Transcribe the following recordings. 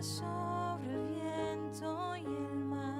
sobre el viento y el mar.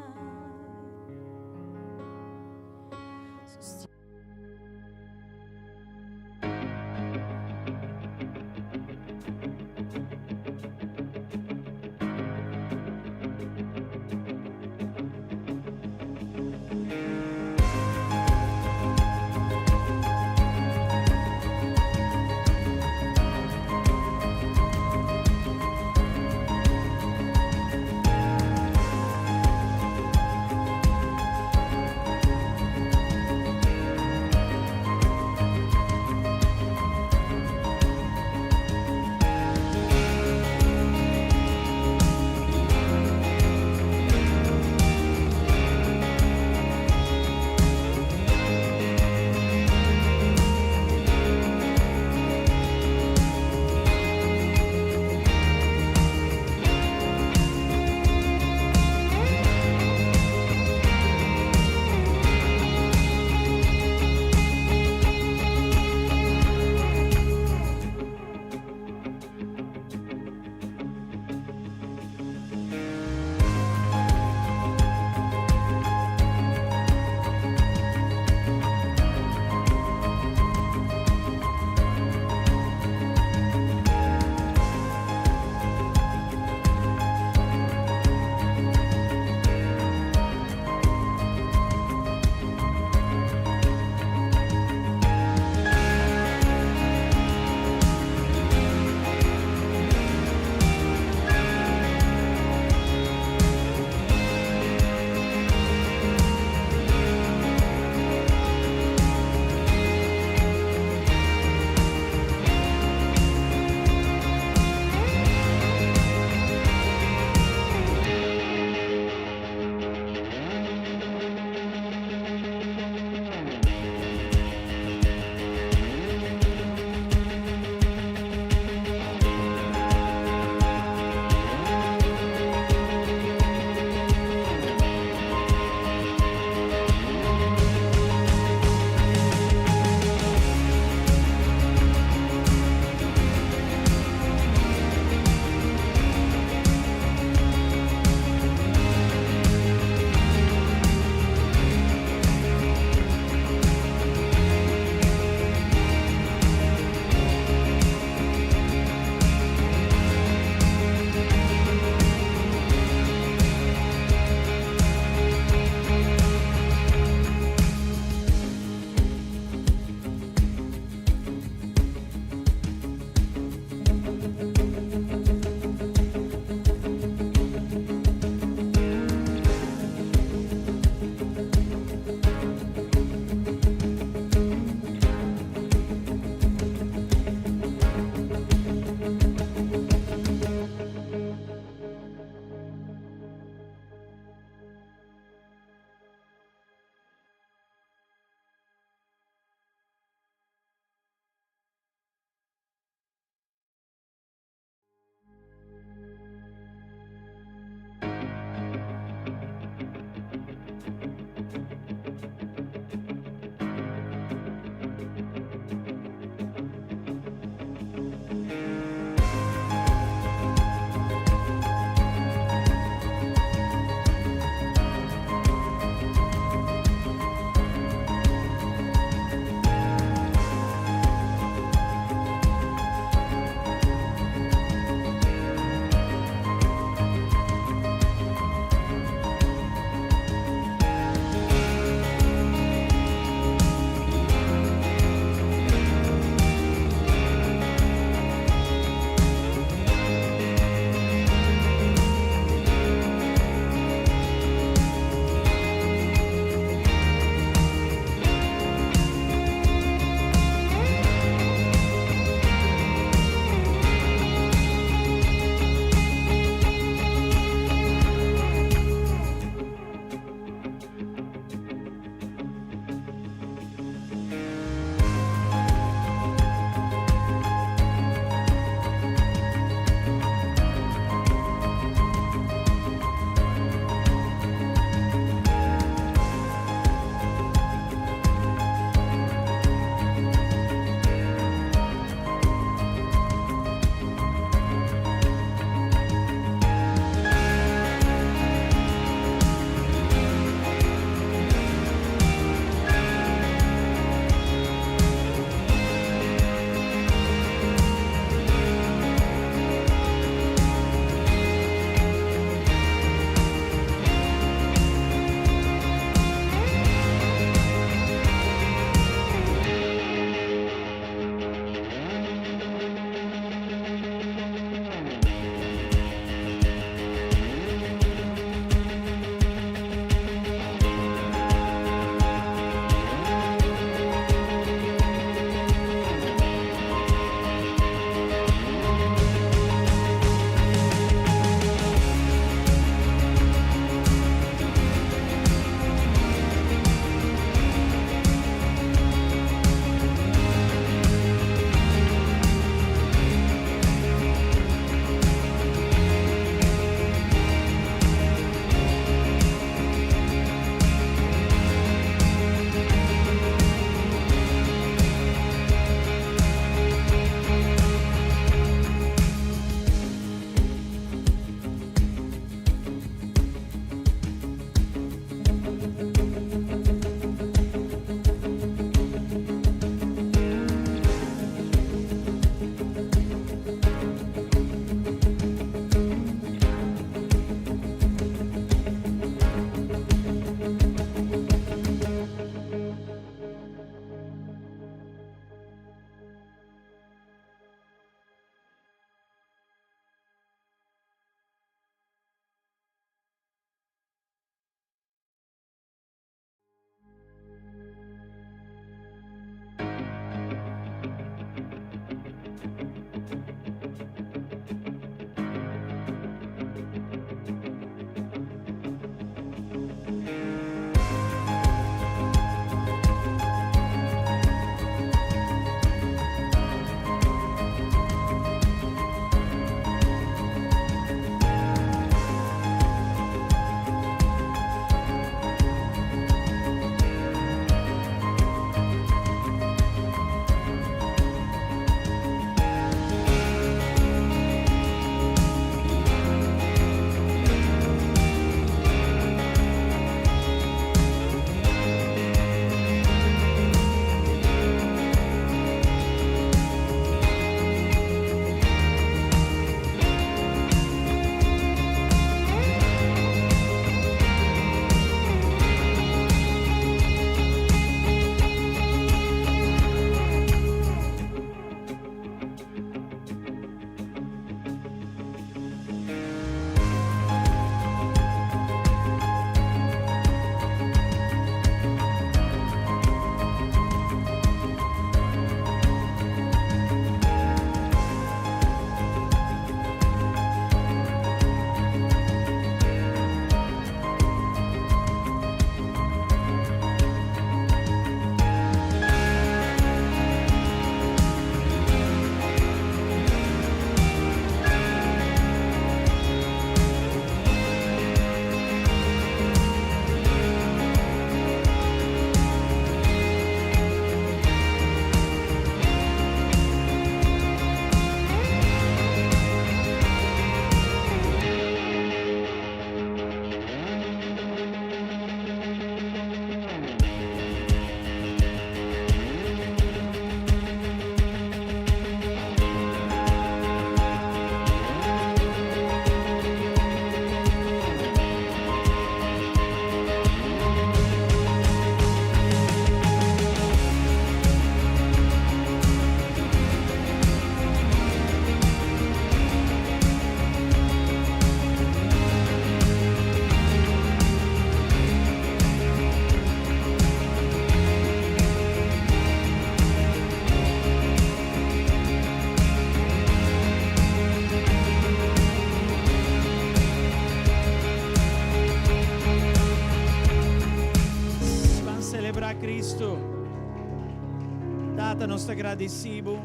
Tata, nós te agradecemos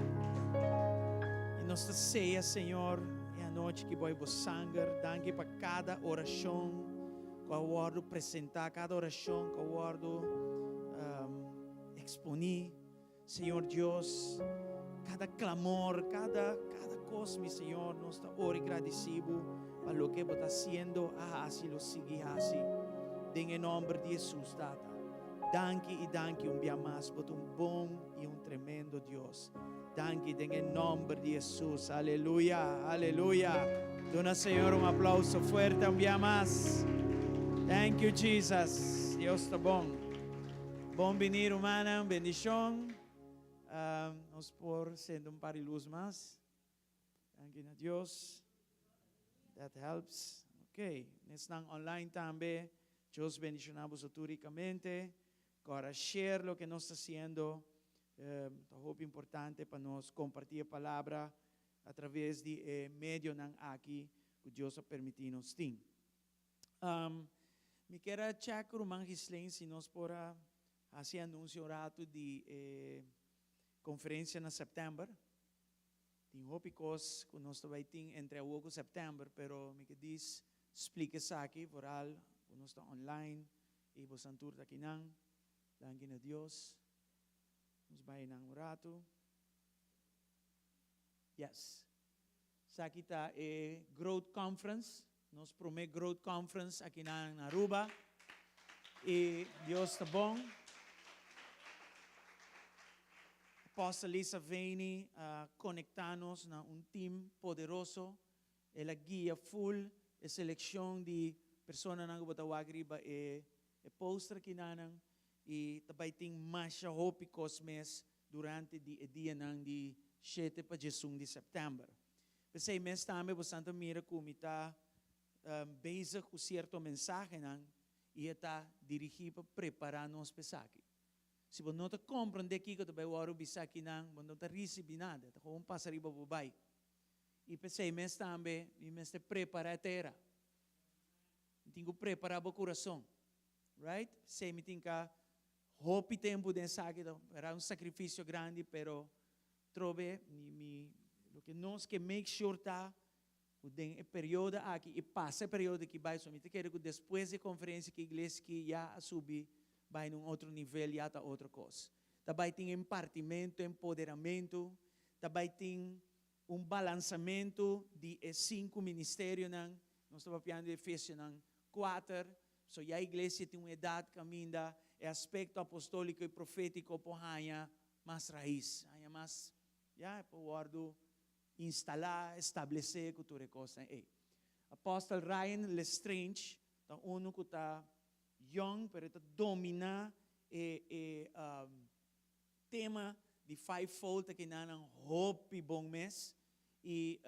e nós te ceia, Senhor, e a noite que vai vos sangue, danke para cada oração que eu vou apresentar, cada oração que eu vou exponer, Senhor Deus, cada clamor, cada cosa, mi Senhor, nós te oro e agradecemos para lo que você está fazendo, assim lo sigue assim, em nome de Jesus, Tata. Danke e danke dia mais, por bom e tremendo Deus. Danke em nome de Jesus. Aleluia, aleluia. Dona Senhor aplauso forte dia mais. Thank you, Jesus. Deus está bom. Bom venir, humana, bendição. Nos por sendo par de luz mais. Danke a Deus. That helps. Okay. Nestang online também. Deus bendicionamos autoricamente. Agora, share lo que nós está fazendo. É importante para nós compartilhar a palavra através de meio não aqui que Deus ha permitido nos ter. Me quero checar o Mangisleng se nós pora fazer anúncio rato de conferência na setembro. Tem hopicos que nós vai ter entre agosto e setembro, pero me que diz explica isso aqui, voral, nós está online e você antur aqui não. Danke a Deus. Nos vai nang rato. Yes. Sa kita Growth Conference. Nos promete Growth Conference aqui na Aruba. E Deus está bom. Apostle Lisa Veni conectar-nos na team poderoso. Ela guia full a seleção de pessoas na Gubotawagriba e poster aqui na e também tem mais hopicos mês durante o dia de 7 para 16 de setembro. Esse mês também você mira como está bezig com certo mensagem e está dirigido para preparar nos pesaki. Se você não compreende aqui que você vai bisar aqui você não recebe nada, você vai passar riba bubai. E esse mês também, o mês de preparar a terra. Tem que preparar o coração. Right? Esse mês tem que hope tempo de saque, era sacrifício grande, pero trove lo que nós que make sure tá o período aqui e passa o período que vai somente quero que depois da conferência que a igreja que já subir vai num outro nível já tá outra coisa. Também tem impartimento, empoderamento, também tem balançamento de 5 ministérios nós estamos falando de Efésios 4, so já a igreja tem uma idade caminha aspecto apostólico e profético por hanya mais raiz, hanya mais, por instalar, estabelecer cultura coisa. Apóstolo Ryan Lestrange, tá que está young, pero está domina tema de fivefold que não hope bom mês e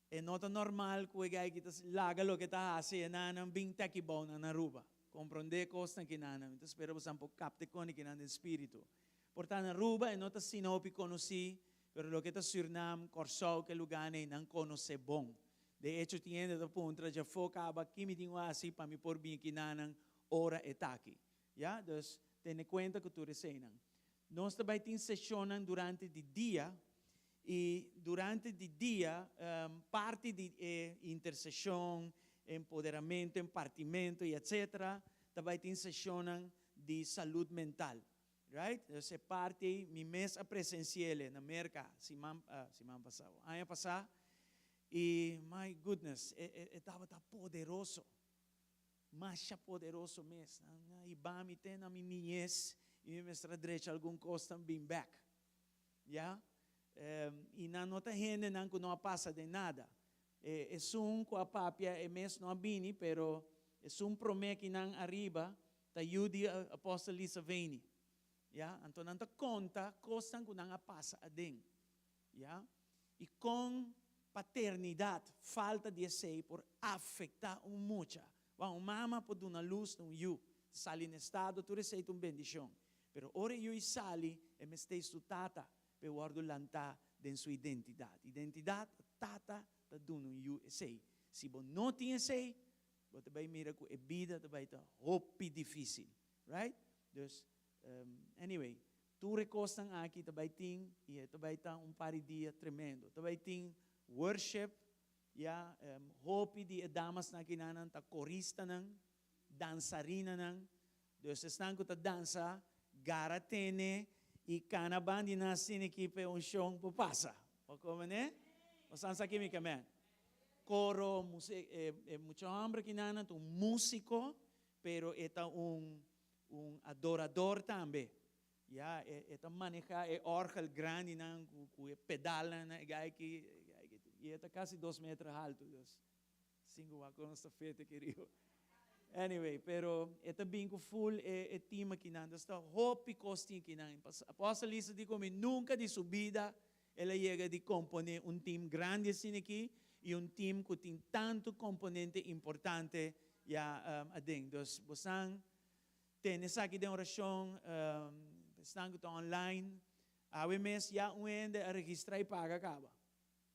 é nota normal que o gai que laga lo que está fazendo não bem que bom na Aruba. Compreender costa que nana, então espero você capte com que nana espírito. Portanto, Aruba não está sinopi conheci, pero lo que está Surinam, Corsol, que lugar não conhece bom. De hecho, tiene do ponto já focava que me tinha assim para me por bem que nana hora etaki. Já, então tenha conta que tu recebem. Nós também tem sessões durante o dia e durante o dia parte de intercessão empoderamento, empartimento e etc. Também tem sessões de saúde mental, right? Essa parte mi mês presencial na América, semana passada, ano passado, e my goodness, estava poderoso, mais poderoso mês. Iba me ter na minha niñez e me estradrecha algum coisa bem back, yeah? E na nota gente não passa de nada. É com a papia, mês não abini, pero é promete que não arriba, tá yudi apóstolo Lisa Veni. Yeah? Então, não conta, costa que não passa a den. Yeah? E com paternidade, falta de sei por afetar muito. Uma mama pode dar luz no you, sali no estado, tu recebe uma bendição. Pero ora you e sali, é me stay su tata, per guardo lanta den sua identidade. Identidade, tata, tá dando you sei. Se você não tem sei, você vai mirar que a vida vai estar hope difícil, right? Dus, anyway, tu recostan aqui, também tem, e também tá par de dia tremendo. Também tem worship, hope de damas na kinanan, ta korista nang, dançarina nang, Deus estão com a dança, garatene, e canaban de nascin equipe show por passa. Como né? Você sabe que me camen? Coro, muito homem que nana, um músico, pero é adorador também. Maneja orgel grande, pedala, e é quase 2 metros alto. 5 anos está feito, querido. Anyway, pero ito bingo full tema que nanda está hope costing que nanda. Apóstolo Lisa dijo me nunca de subida ela llega de componer team grande assim aqui e team que tem tanto componente importante adentro. Então, você tem essa aqui de oração, estão online, a mês a registrar e paga acaba.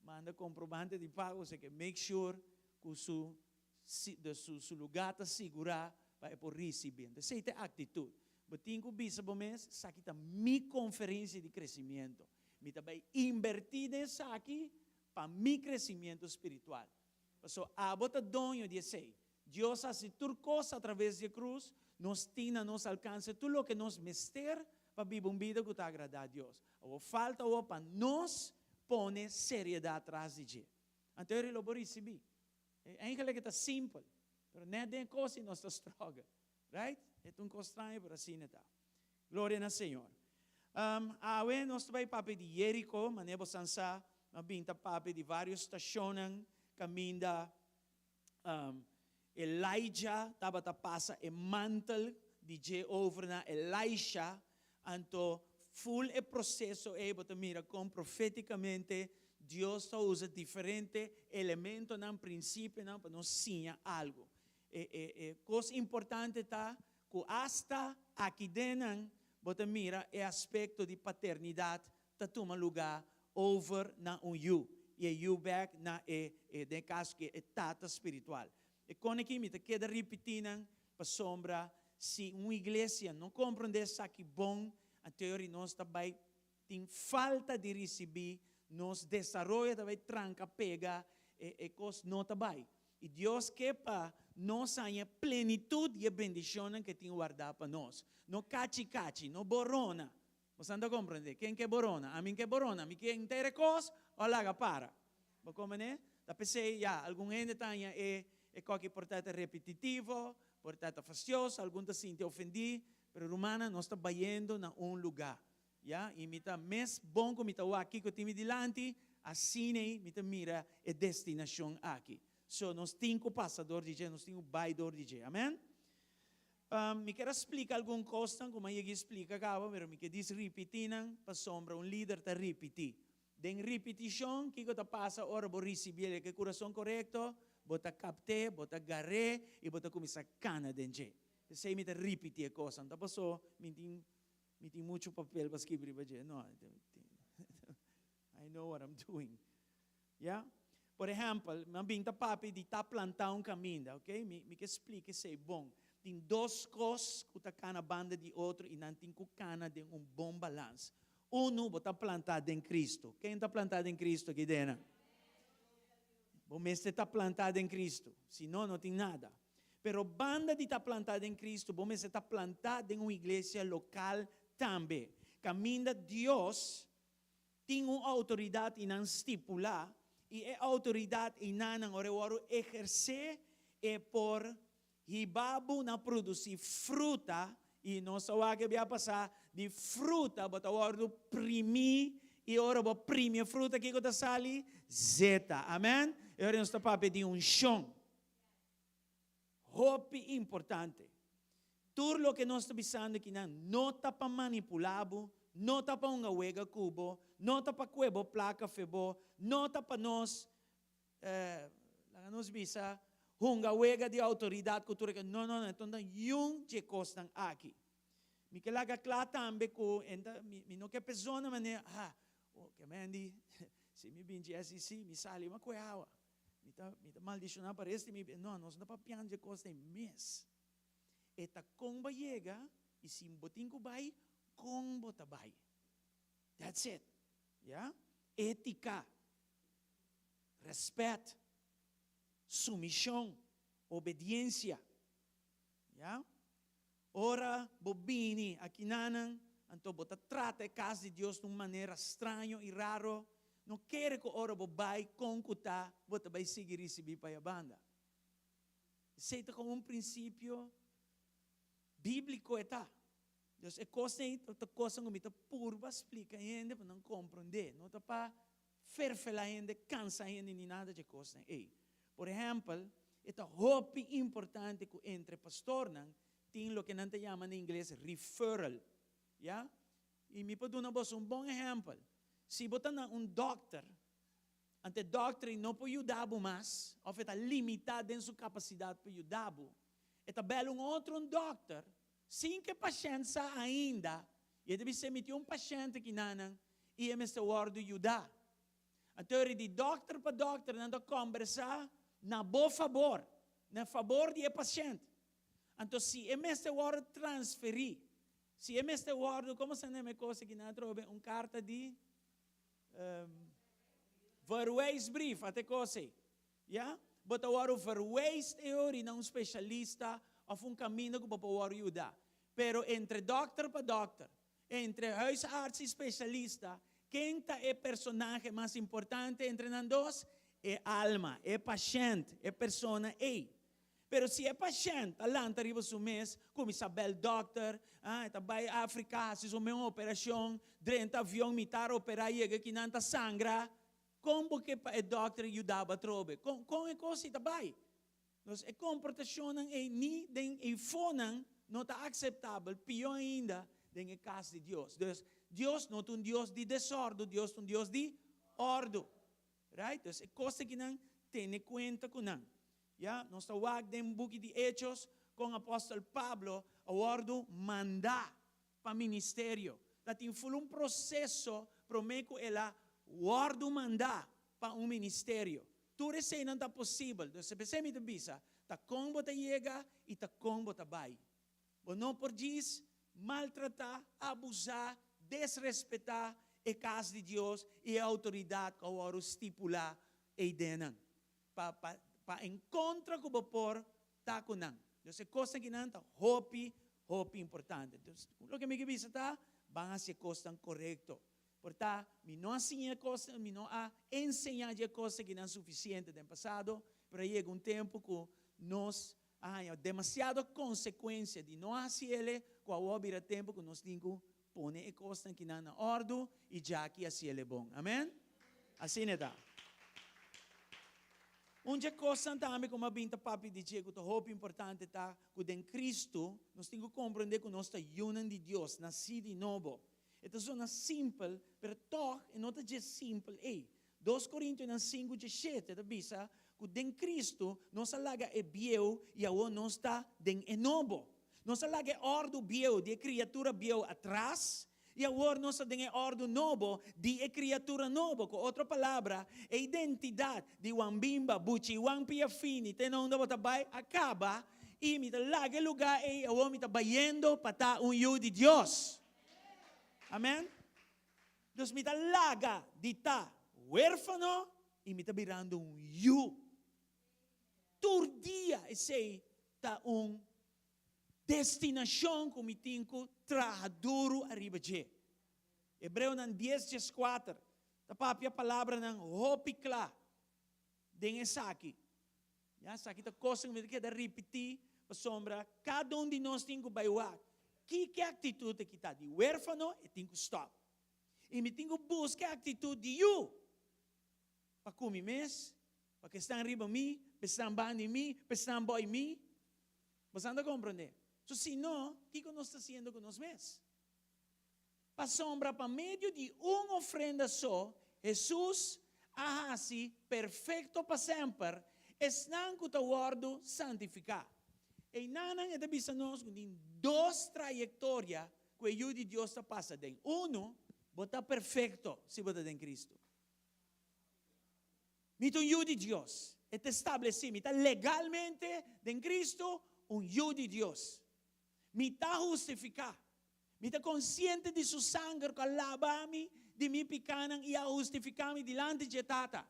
Manda comprovante de pago, você que make sure que su lugar está segura para por receber. Essa é a atitude. Mas tem que bisa bom mês, essa aqui está minha conferência de crescimento. Me também invertir nessa aqui para meu crescimento espiritual. So, a bota donho de sei. Deus hace tudo coisa através da cruz, nos tina, nos alcança tudo o que nos mester para viver uma vida que está agrada a Deus. Ou falta ou para nos pone seriedade atrás de Deus. Então, ele vai receber. Eigenlijk é simples, mas não é coisa que nós estamos right? É coisa estranha, mas assim é. Glória ao Senhor. Nós vamos para de Jerico, mas nós vamos para de várias estações, caminho Elijah, estava passa o mantel de Jeová na Elisha, então, full o processo, mira, como profeticamente, Deus usa diferentes elementos no princípio para nos ensinar algo. Coisa importante está que hasta aqui dentro, você mira, o aspecto de paternidade está tomando lugar over na you. E you back na de caso que é tata espiritual. E quando aqui me queda repetindo para sombra, se uma igreja não compreende isso aqui bom, a teoria nós também tem falta de receber, nos desenvolve também tranca, pega, coisa não está bem. E Deus quer para nós tenha plenitude e bendição que tem guardado para nós. Não cachi, não borona. Você não compreende? Quem que borona? A mim que borona? A mim que inteira coisa, ou lá para. Como é? Da pensei, algum gente tem qualquer portanto repetitivo, portanto fastioso, algum se sente ofendido, mas romana nós está bayendo na lugar. E me está mais bom que me está aqui que eu tenho delante, assim me está mira a destinação aqui. So, nós temos passador de Deus, nós temos baidor de Deus. Amém? Me quero explicar alguma coisa, como eu explico acaba, mas me quero dizer repetindo, para sombra, líder está repetir. Den repetição, que está passa, ora vou receber o coração correto, bota capte, bota garre, e bota começar a cana dentro. Se me está repetir a coisa, então passou, me tem muito papel para escrever para Deus. Não, I know what I'm doing. Yeah? Por exemplo, eu vim papi de plantar caminho, ok? Me que explique se é bom. Tem 2 coisas que está na banda de outro e não tem que cana de bom balanço. Está plantado em Cristo. Quem está plantado em Cristo aqui dentro? Bom, este está plantado em Cristo. Senão, não tem nada. Pero banda de está plantada em Cristo, bom, este está plantado em uma igreja local também. Caminho de Deus tem uma autoridade e não estipular. E a autoridade e não exercer é por hibabu na produzir fruta e nós que vai passar de fruta bota o primi e ora vou primi a fruta que está sali zeta. Amém? E ora nós está pedir chão. Hope importante. Tudo o que nós estamos pensando que não está para manipulado, não está para uma huega cubo, não está para cuebo placa febo, não está para nós bisa uma huega de autoridade cultura que não, então yung que costam aqui. Me que laga claro também que me não que pessoa na maneira que mendi se me binge assim me sale uma coisa me tá maldicionar para este me não nós não para pian de costa mês eta comba chega e se botinho vai kung botabay. That's it. Yeah? Etika, respect, sumisyon, obediencia. Yeah? Ora, bobini, akinanang, anto bota trata casa de Deus de uma maneira estranho e raro. Não quer que ora bobai concuta, bota vai seguir receber para a banda. Aceita como um princípio bíblico eta. Deus é coisa como ita purba explica ainda para não compreender, não tá para ferfela ainda, cansa ainda nem nada de coisa. Ei, por exemplo, esta hope importante que entre pastor não tem o que não te chama em inglês referral, yeah? E me pode dar um bom exemplo. Se botar doctor, ante doctor não pode ajudar mais, ou está limitado em sua capacidade para ajudar, está belo outro doctor, sem que paciente ainda, e deve ser metido paciente que não, e é mesmo word ajudar. Então, de doctor para doctor, não conversar na bom favor, na favor de paciente. Então, se é mesmo word transferir, se é mesmo word, como se chama coisa que não trouxe, carta de verwijsbrief, até coisa, ja? Bota o verwijs teoria não especialista of caminho que pode ajudar. Pero entre doctor para doctor, entre huisarts e especialista, quem é personagem mais importante entre nós dois? É alma, é paciente, é persona. Pero se é paciente, alanta arriba su mês, como Isabel doctor, está vai África, se uma operação, dentro avião militar operar e que não sangra, como que o doctor ajudava a trobe? Com é coisa está vai. Então, a comportação nem em fone não está aceitável, pior ainda, em caso de Deus. Deus não é um Deus de desordem, Deus é um Deus de ordem. Right? Então, é coisa que não tem conta com não. Yeah? Nós estamos em book de Hechos com o apóstolo Pablo, a ordem mandar para o ministério. Tem um processo para que ela ordem mandar para um ministério. Tudo isso não está possível. Então, se você me diz, está com você chega e está com você vai. Não por isso, maltratar, abusar, desrespeitar a casa de Deus e a autoridade que agora estipular e denan. Para encontrar com o vapor, está com não. Então, é coisa que não está, hope importante. Então, o que me diz está, van a ser coisa correto. Portanto, não ensina coisa, não ensinar a coisa que não é suficiente no passado, para chega um tempo que nós há demasiada consequência de não fazer ele, qual é o tempo que nós temos que pôr a coisa que não é na ordem e já que assim ele é bom. Amém? Assim é. Onde coisa também como a binta papi diz que o hope importante está que em Cristo nós temos que compreender que nós estamos unidos de Deus, nascido de novo. Então é simples, mas não é simples. 2 Coríntios 5:17 está bisa que em Cristo nós laga é bieu e agora nós está em novo. Nós laga ordem bieu de criatura bieu atrás. E agora nós temos ordem novo de criatura nova. Com outra palavra, a identidade de Wambimba, Buchi, Wampiafini, Tenonda, Botabai, acaba e me dá lugar e eu me está bayendo para um yu de Deus. Amém? Deus me dá laga de estar huérfano e me está virando um yu. Todo dia, esse está destinação que me tenho que trabalhar duro arriba de. Hebreu 10:4. A palavra ng hope kla. Den essa aqui. Essa aqui tá coisa que me queda repetir, para sombra, cada de nós tem que bailar. Que atitude que está de huérfano, e tem que stop. E me tenho que buscar a atitude de you. Para comer mês, para que estão arriba de mim, para estão bando de mim, para estão boy de mim. Você anda a compreender? So, se não, o que nós estamos fazendo com nós mesmos? Para sombra, para meio de uma ofrenda só, Jesus, assim, perfeito para sempre, estão com o ordo santificar. E não é de bisa nós com 2 trajetórias que o Filho de Deus está passando. Está perfeito se você está em Cristo. Mito um Filho de Deus. Está estabelecido, está legalmente em Cristo um Filho de Deus. Me está justificado. Mi está consciente de su sangre que lava-me de mi pecanan e a justificar-me delante de Tata.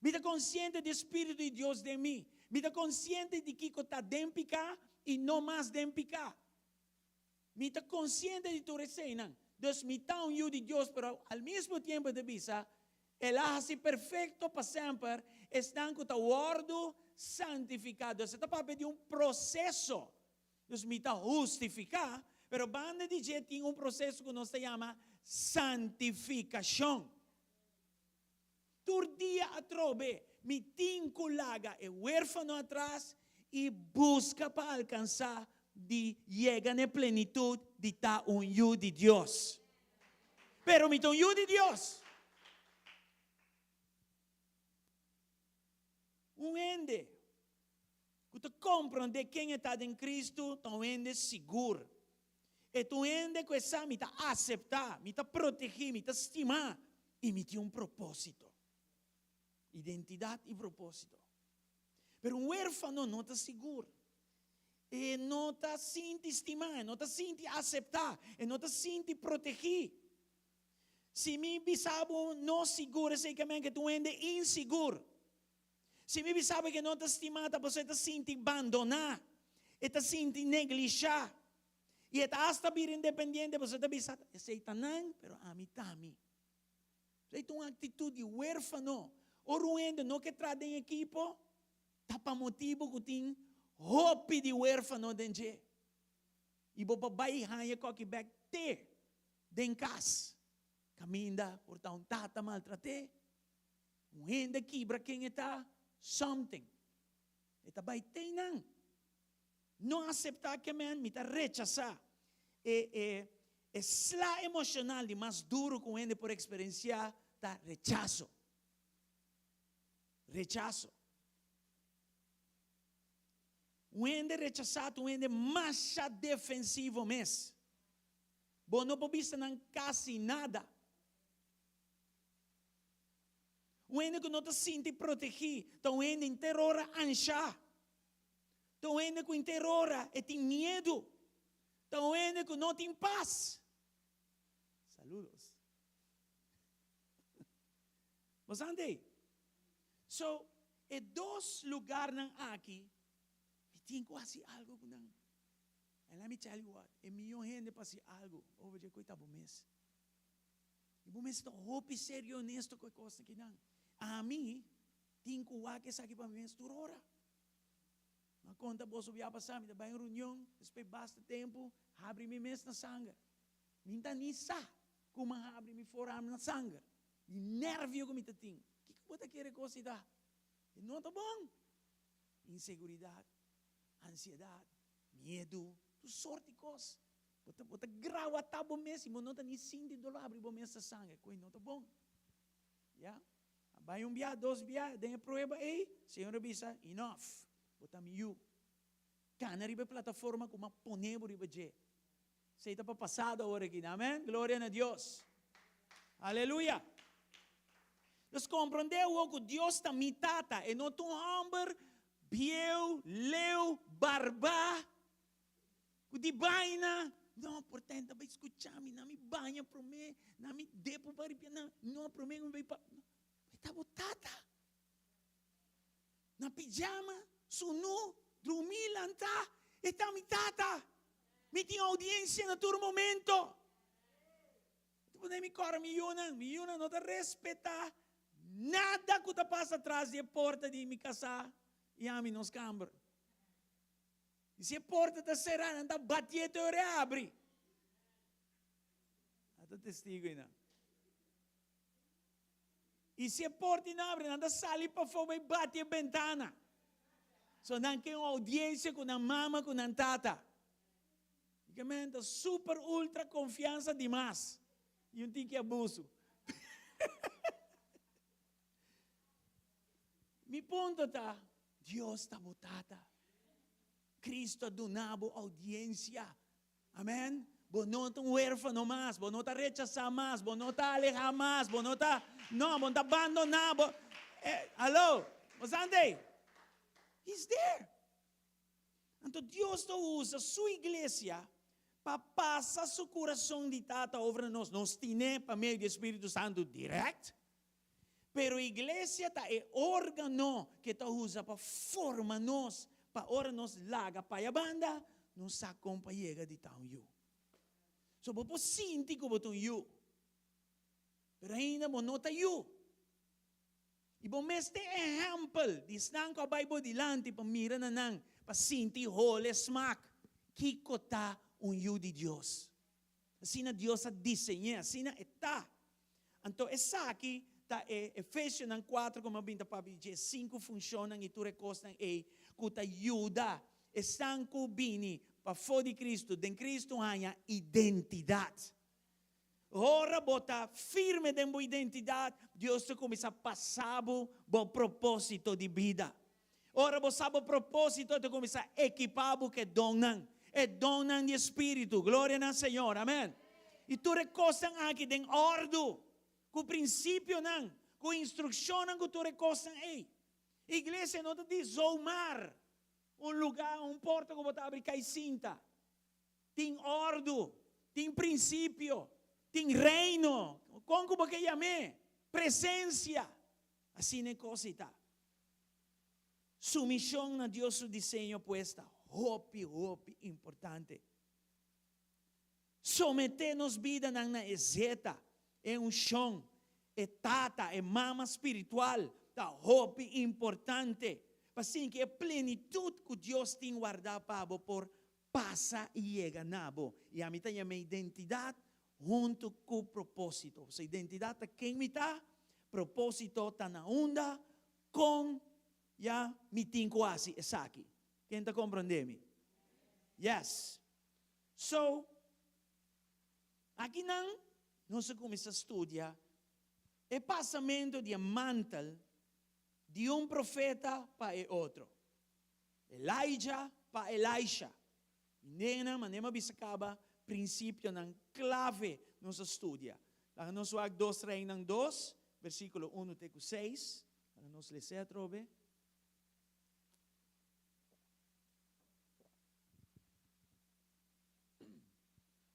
Mi está consciente do Espírito de Deus de mim. Mi está consciente de que está dentro pecar e não mais dentro pecar. Mi está consciente de tudo isso. Então, mi está un de Deus, pero al mesmo tempo de visa, ele hace perfeito para sempre, estão com o word santificado. Você está para pedir processo. Então, mi está justificar, pero banda de gente tem processo que nos chama santificação. Tur dia a trobe, mi tinculaga e huérfano atrás e busca para alcançar de llegar na plenitude de estar de Deus. Pero mi está de Deus. Ende, que tu compreende quem está em Cristo, tu ende seguro. E tu ende que essa me está aceitar, me está proteger, me está estimar e me tem propósito. Identidade e propósito. Pero huérfano não está seguro. E não está sente estimar, não está sente aceitar, e não está sente proteger. Se me bisabo não seguro, sei que tu ende inseguro. Se me bisabo que não está estimada, você está sente abandonar, está sente neglijar. E está hasta vir independente, você está bisado, sei tanang, pero amitami. Sei uma atitude huérfano. O ruendo não que trata em equipo, tá para motivo que tem hope de huérfano dentro. E boba vai hanha coque back te den casa. Caminda por tá tata maltrate. Ainda quebra quem está something. Eta vai ter não. Não aceitar que me está rechazar. Es la emocional de mais duro que ainda por experienciar tá rechazo. Rechazo. O ende rechazado, o ende mais defensivo mesmo. Bom, não pode vista não quase nada. O ende que não te sente protegido, então ende em terror ancha. Então ende com terror e tem medo. Então ende que não tem paz. Saludos. Mas andei. So, é dois lugares aqui, e tem quase algo que não. And let me tell you what, é melhor gente para fazer algo, over de coisa bom mês. E bom mês está hope sério honesto com a coisa que não. A mim, tem que o que aqui para mês por hora. Na conta, vou subir a passar, me dá bem reunião, depois basta tempo, abre me mês na sangue. Minta nisa, como abre me fora na sangue. E nervio que me tem. Você quer coisa da? Não está bom. Inseguridade, ansiedade, medo, tudo sorte de coisas. Você grava tá bom mesmo, não está nem sentindo abre bom mesmo sangue, coisa não está bom. Já? Vai dia, 2 dias, tem a prova, Senhor bisa, enough. Você me you. Cana riba plataforma como ponebo riba je. Sei tá para passado agora aqui, amém? Glória a Deus. Aleluia. Nós compreendemos que Deus está mitata e não tão hambre, biel, leu, barba, que de baina. Não, portanto, vai escutar-me, não me banha para mim, não me depo para não para mim, não vai para. Está botata. Na pijama, sunu, dormir, lantar, está mitata. Me tem audiência no todo momento. Depois me corre, me iuna não te respeitar. Nada que te passa atrás da porta de me casar e a mim nos cambra. E se a porta está cerrada, anda batendo e abre. Até testigo ainda. E se a porta não abre, anda sali para fora e bate a ventana. So não tem audiência com a mama, com a tata. E que super ultra confiança demais. E um tique abuso. Mi ponto está, Deus está botada. Cristo donava audiência. Amém? Você não está huérfano mais, você não está rechazado mais, você não está alejado mais, você não está abandonado. Alô? Você andei? He's there. Então Deus usa sua igreja papasa sa coração de tata over nós. Nós tine pa meio do Espírito Santo direct. Pero a igreja tá é órgano que tá usa para formar nós, para ora nós laga para a banda, nós acompanha de tão you. So po sinti ko botong you. Pero ainda mo nota you. Ibo meste example, di snang ko Bible dilante pamira na nang pasinti holy smack. Kiko ta un you di Dios. Sina Dios a diseña, sina eta. Anto esaki ta Efesios 4 como binta papi 5 funcionan e tu recostan kuta yuda. Estang ko bini pa fo di Cristo, den Cristo hanya identidade. Ora bota firme den bo identidade, Deus te começa a passar bo propósito de vida. Ora bo sabo propósito te começa a equipar bo que donan. É donan de espírito, glória ao Senhor, amém. E tu recostan aqui den ordo, com princípio não, com instrução não que tu recostan aí. Igreja não te diz zoomar. Lugar, porta que você abre cai cinta. Tem ordo, tem princípio, tem reino. Como você chama? Presença. Assim é coisa. Submissão na Deus seu desenho puesta. Hope importante. Someter-nos vida na exeta. É chão. É tata, é mama espiritual. Tá hope importante. Assim que a plenitude que Deus tem guardado para por passa e chega nabo. E a mim tem a minha identidade junto com o propósito. A identidade está quem me está, propósito está na onda com já me tem quase essa aqui. Quem está compreendendo? Yes. So, aqui não, nós começamos a estudar o passamento de mantel de profeta para outro. Elijah para Elisha. Nena, manema bisacaba, princípio ng clave nos estudia. Lá nos wag 2 Reynang 2, versículo 1 até 6. Para nos leser trobe.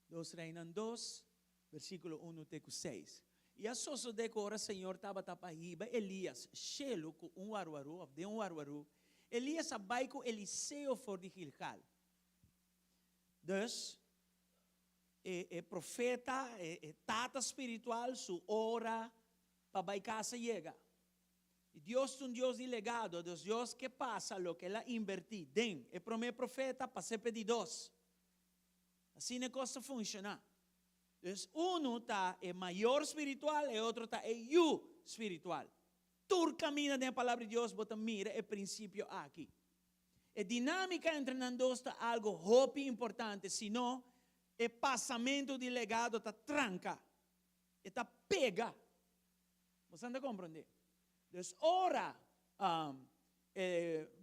Dos Reynang 2, versículo 1 até 6. E a soso decora, Senhor, estava tapahiba, Elias, shelo com warwaru, de warwaru, Elias abay com Eliseu for de Gilgal. Dus, profeta, tata espiritual, su ora, para casa llega. E Deus é Deus de legado, Deus que passa lo que ela inverti. Den, primeiro profeta, para ser pedidos. Assim a coisa funciona. Entonces, uno está maior espiritual e outro está you espiritual. Tu camina na palavra de Deus, bota mira o princípio aqui. A dinâmica entre nós dois está algo hope importante, senão o passamento de legado está tranca, está pega. Você anda a compreender? Então, ora,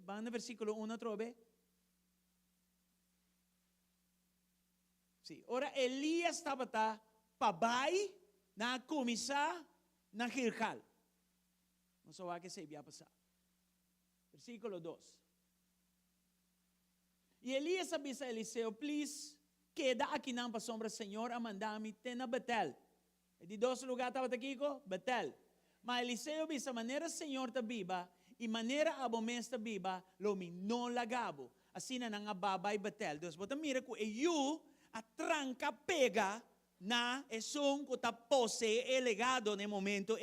vai no versículo 1, trobe? Sim, ora Elias estava pabai na comissão na Gilgal. Não só que se ia passar. Versículo 2. E Elias avisa a Eliseu, please, queda aqui na sombra, Senhor, a mandar-me na Betel. E de 2 lugares estava aqui, Betel. Mas Eliseu avisa, maneira Senhor está viva, e maneira abomens está viva, lo mi não lagabo. Assim na nga babay Betel. Deus, bota mira ko, a tranca pega na som que está pose e legado no momento.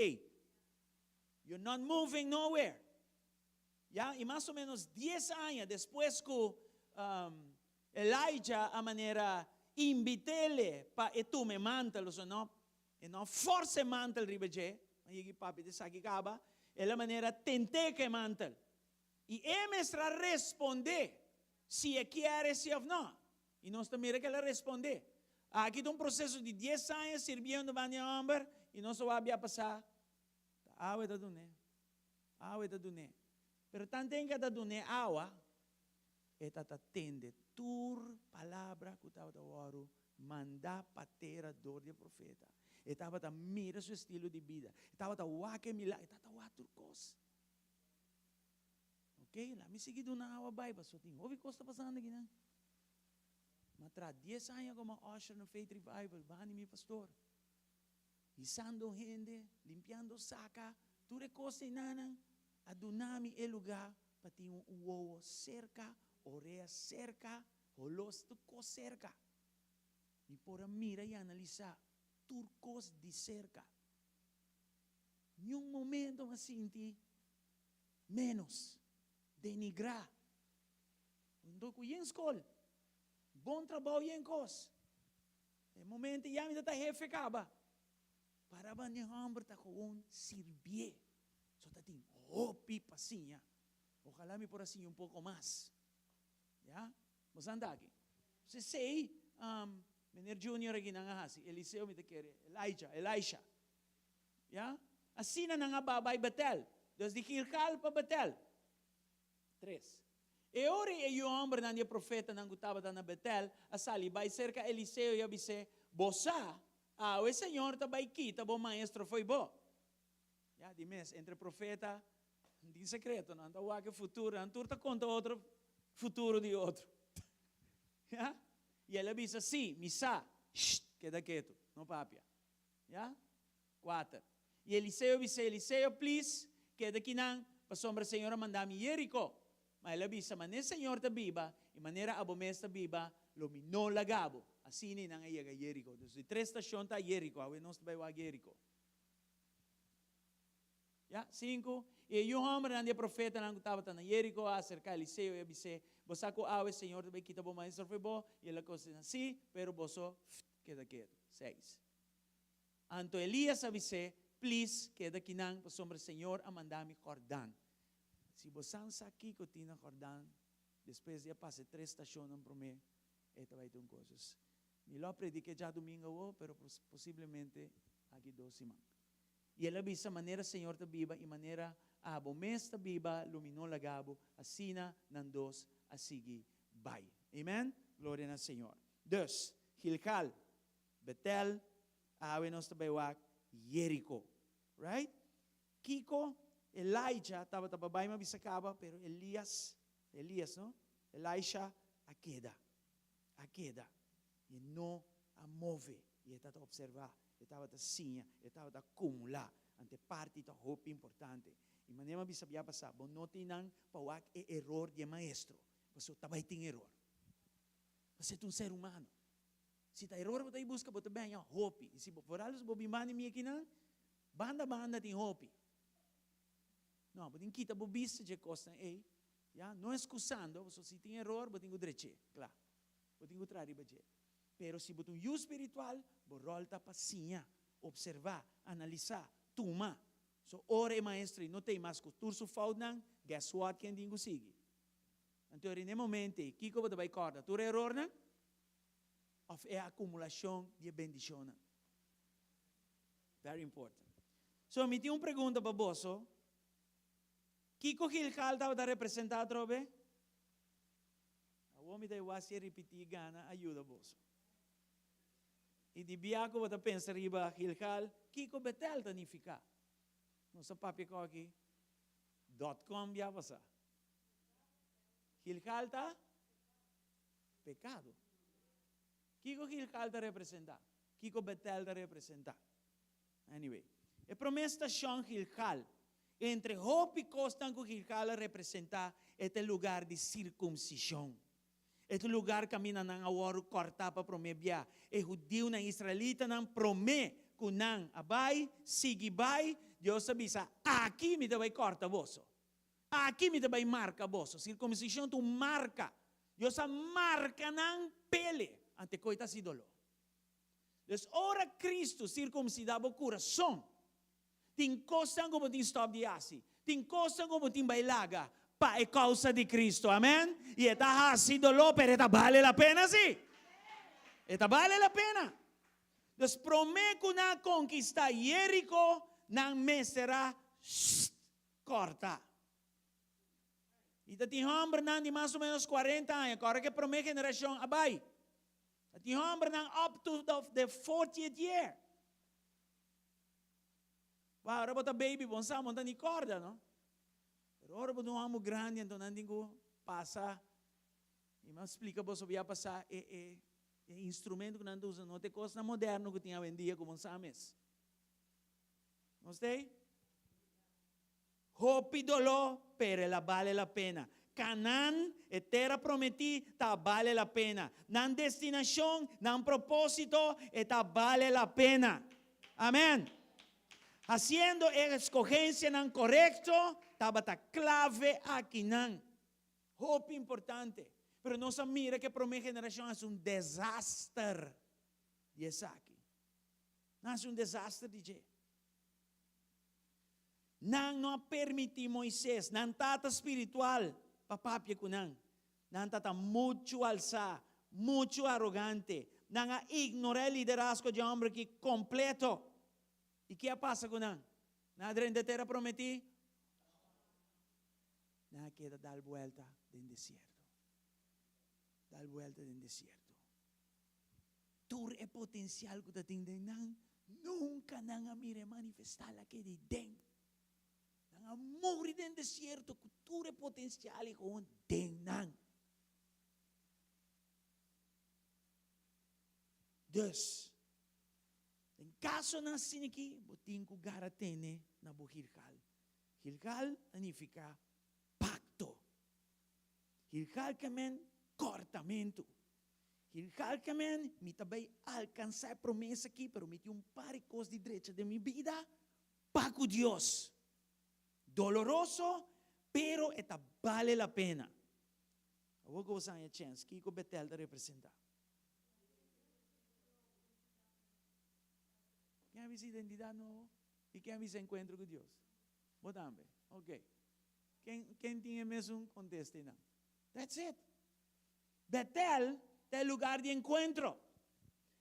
You're not moving nowhere. Yeah? E mais ou menos 10 anos depois que Elijah a maneira invitele para etume mantel, no? E não force mantel ribeje, aí papi de saki kaba, ela maneira tente que mantel. E mestra responder se quer se ou não. E nós também que ela responde. Aqui tem processo de 10 anos servindo banho amber e nós só havia passar. Awe da dune. Pero tanto que da dune awa, eta atende tur palavra que estava da ouro, mandar patera dor de profeta. Estava a mira seu estilo de vida. Estava a wake milagre, estava a turcos. Ok? Lá me segui do na awa Bible, só tem ouve coisa passando aqui, não? Matra 10 anos como usher no Faith Revival, bani mi pastor. Isando gente, limpiando saca, ture cosa inanan, adunami e lugar, pati um uovo cerca, oreia cerca, holos tuco cerca. E por mira e analisar, turcos de cerca. Nenhum momento me senti menos, denigrar. Quando eu ia em escola, bom trabalho em cos. No momento, já me dá jefe acaba. Para banho hambre tá com um servir. Só tá tem hopi pasinha. Ojalá me por assim um pouco mais. Já? Vamos andar aqui. Você sei, Menor Junior aqui na ngahasi, Eliseu me te quer, Elisha. Já? Assim na nga babay Betel. Dos di Gilgal pa Betel. 3. E ora e o homem na profeta nang gutaba na Betel, asali vai cerca Eliseu e abise, bosa, o Senhor tabay kita, bo maestro foi bo. Ya, di mes, entre profeta, hindi secreto, não tawa que futuro, não turta conta outro futuro de outro. Ya? E ele avisa, sim, misa, queda quieto, não papia. Ya? 4. E Eliseu disse, Eliseu, please, queda aqui não, para sombra Senhora mandar-me Jerico. Mas ele avisa, mas nem Senhor está viva, e maneira abomesta viva, luminou lagabo. Assim nem não é Jerico. Então, 3 estações está Jerico, a não está vai Jerico. Ya? 5. E o homem não é profeta, não estava na Jerico, acerca Eliseu, e disse, você com o Senhor também quita bom maestro foi bom, e ele coisa assim, pero você queda quieto. 6. Anto Elias avise, please, queda aqui não, para sombra Senhor, a mandar-me Jordão. Se você aqui que tinha Jordão, depois de passar 3 estações para mim, vai ter coisas. Me lo prediquei já domingo, pero possivelmente aqui 2 semanas. E ele avisa maneira Senhor está viva e maneira a mês está viva, luminou lagabo, assina nan dos a seguir vai. Amen? Glória ao Senhor. 2. Gilgal, Betel, ave nos tabaiwak, Jericho. Right? Kiko, Elijah, estava tababay mabisakaba, pero Elias, no? Elisha, aqueda. E não a move. E estava a observar, estava a sinha, estava a acumular. Ante parte da roupa importante. E maneira bisabia passar, bom não tinang pawak e error de maestro. Você também tem error. Você é um ser humano. Se está error, você busca, você bem a roupa. E se por algo você bimani mi aqui não, banda tem roupa. Não, você kita bobis de costa, ei, já não excusando, você se tem error, você tem que direito, claro. Você tem que trazer baje. Pero se você um espiritual, você rolta paciência, observar, analisar, tuma. So, ore maestro, não tem mais cultura, se falta, guess what, quem tem que seguir. Então, nesse momento, o que você vai cortar? Tu error, não? Ou é a acumulação de bendição? Very important. So, me tem uma pergunta para você. Kiko Gilgal estava representado, Robe? O homem da Iwasi repetir gana, ajuda você. E de biaco você pensa riba Gilgal, Kiko Betel tanifica. Não sa papi ko aqui. .com biya basa. Gilgal está pecado. Kiko Gilgal está representar. Kiko Betel está representar. Anyway, a promessa Sean Gilgal. Entre Hope e Costa que Gilgal representa este lugar de circuncisão. Este lugar camina nang awaro corta para promebia. E judeu na israelita nang prome kunang abay, sige bay, Deus avisa, aqui me vai corta vosso. Aqui me vai marca vosso. Circuncisão tu marca. Deus marca nang pele ante coita si dolo. Des ora Cristo circuncidava o coração. Tem coisa como tem stop de asi. Tem coisa como tem bailaga. Pa é causa de Cristo, amém? E está assim dolo, pero está vale a pena, sim? Está vale a pena. Des prometo na conquista Jericho, não me será corta. E tem homem de mais ou menos 40 anos, agora que promete geração abai. Tem homem up to the 40th year. Ora bota baby, bom sa, monta ni corda, não? Pero ora bota um amo grande, então não digo passa. E me explica você vai passar instrumento que nós usamos, não tem coisa moderna que tinha vendia como sabes. Não sei? Hopi dolor, pero ela vale a pena. Canaan, a terra prometida, vale a pena. Nan destinação, nan propósito, esta vale a pena. Amém. Haciendo a escogencia nan correcto, estaba ta clave aqui nan. Hope importante. Pero não se mira que para minha geração é desastre. E é aqui. Não é desastre, DJ. Não permite Moisés, não tata espiritual, papapia com não tata muito alça, muito arrogante, não ignora o liderazgo de homem que completo. E que passa com não? Nada de terra prometi? Não queda dar volta no deserto. Dar volta no deserto. Tur é potencial que tu tem não, nunca não mire manifestar aquele dentro. Ang amor din desierto, kultura potencial ko denang. Dus, em caso na siniki, botin ko garatene na buhirkal. Hilkal, significa pacto. Hilkal kamen, cortamento. Hilkal kamen, mitabay alcançar promessa aqui, pero meti pare cos de direita de minha vida, pago Dios. Doloroso, pero esta vale la pena. Vou gozar a chance, que o Betel representa. Quem avisa identidade nova? E quem avisa encontro com Deus? Botamos, ok. Quem tinha mesmo conteste não. That's it. Betel é lugar de encontro.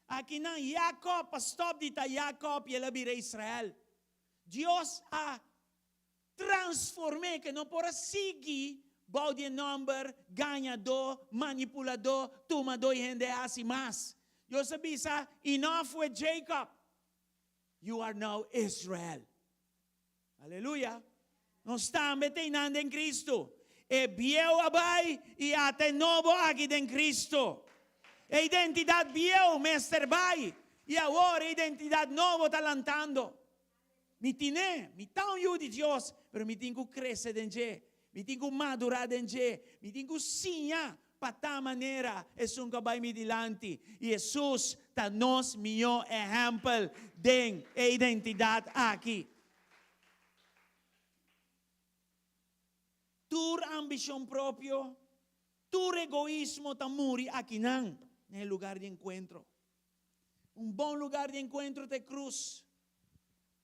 Aqui não, Jacob, stop dita Jacob e ele vira Israel. Deus a transformei que não pode seguir body number, ganhador, manipulador, tomador e rende assim mais. Eu sabia, enough with Jacob. You are now Israel. Aleluia. Nós estamos treinando em Cristo. E biel abai e até novo aqui em Cristo. E identidade biel, mestre bai. E agora a identidade nova está lantando. Mi tine, mi tão eu de Deus, pero mi tenho crescer em Deus, mi tenho madurar em Deus, mi tenho sinha para tal maneira, é um cabay me dilante. E Jesus está nos meu exemplo de identidade aqui. Tu ambição próprio, tu egoísmo está muri aqui não, no lugar de encontro. Bom lugar de encontro é cruz.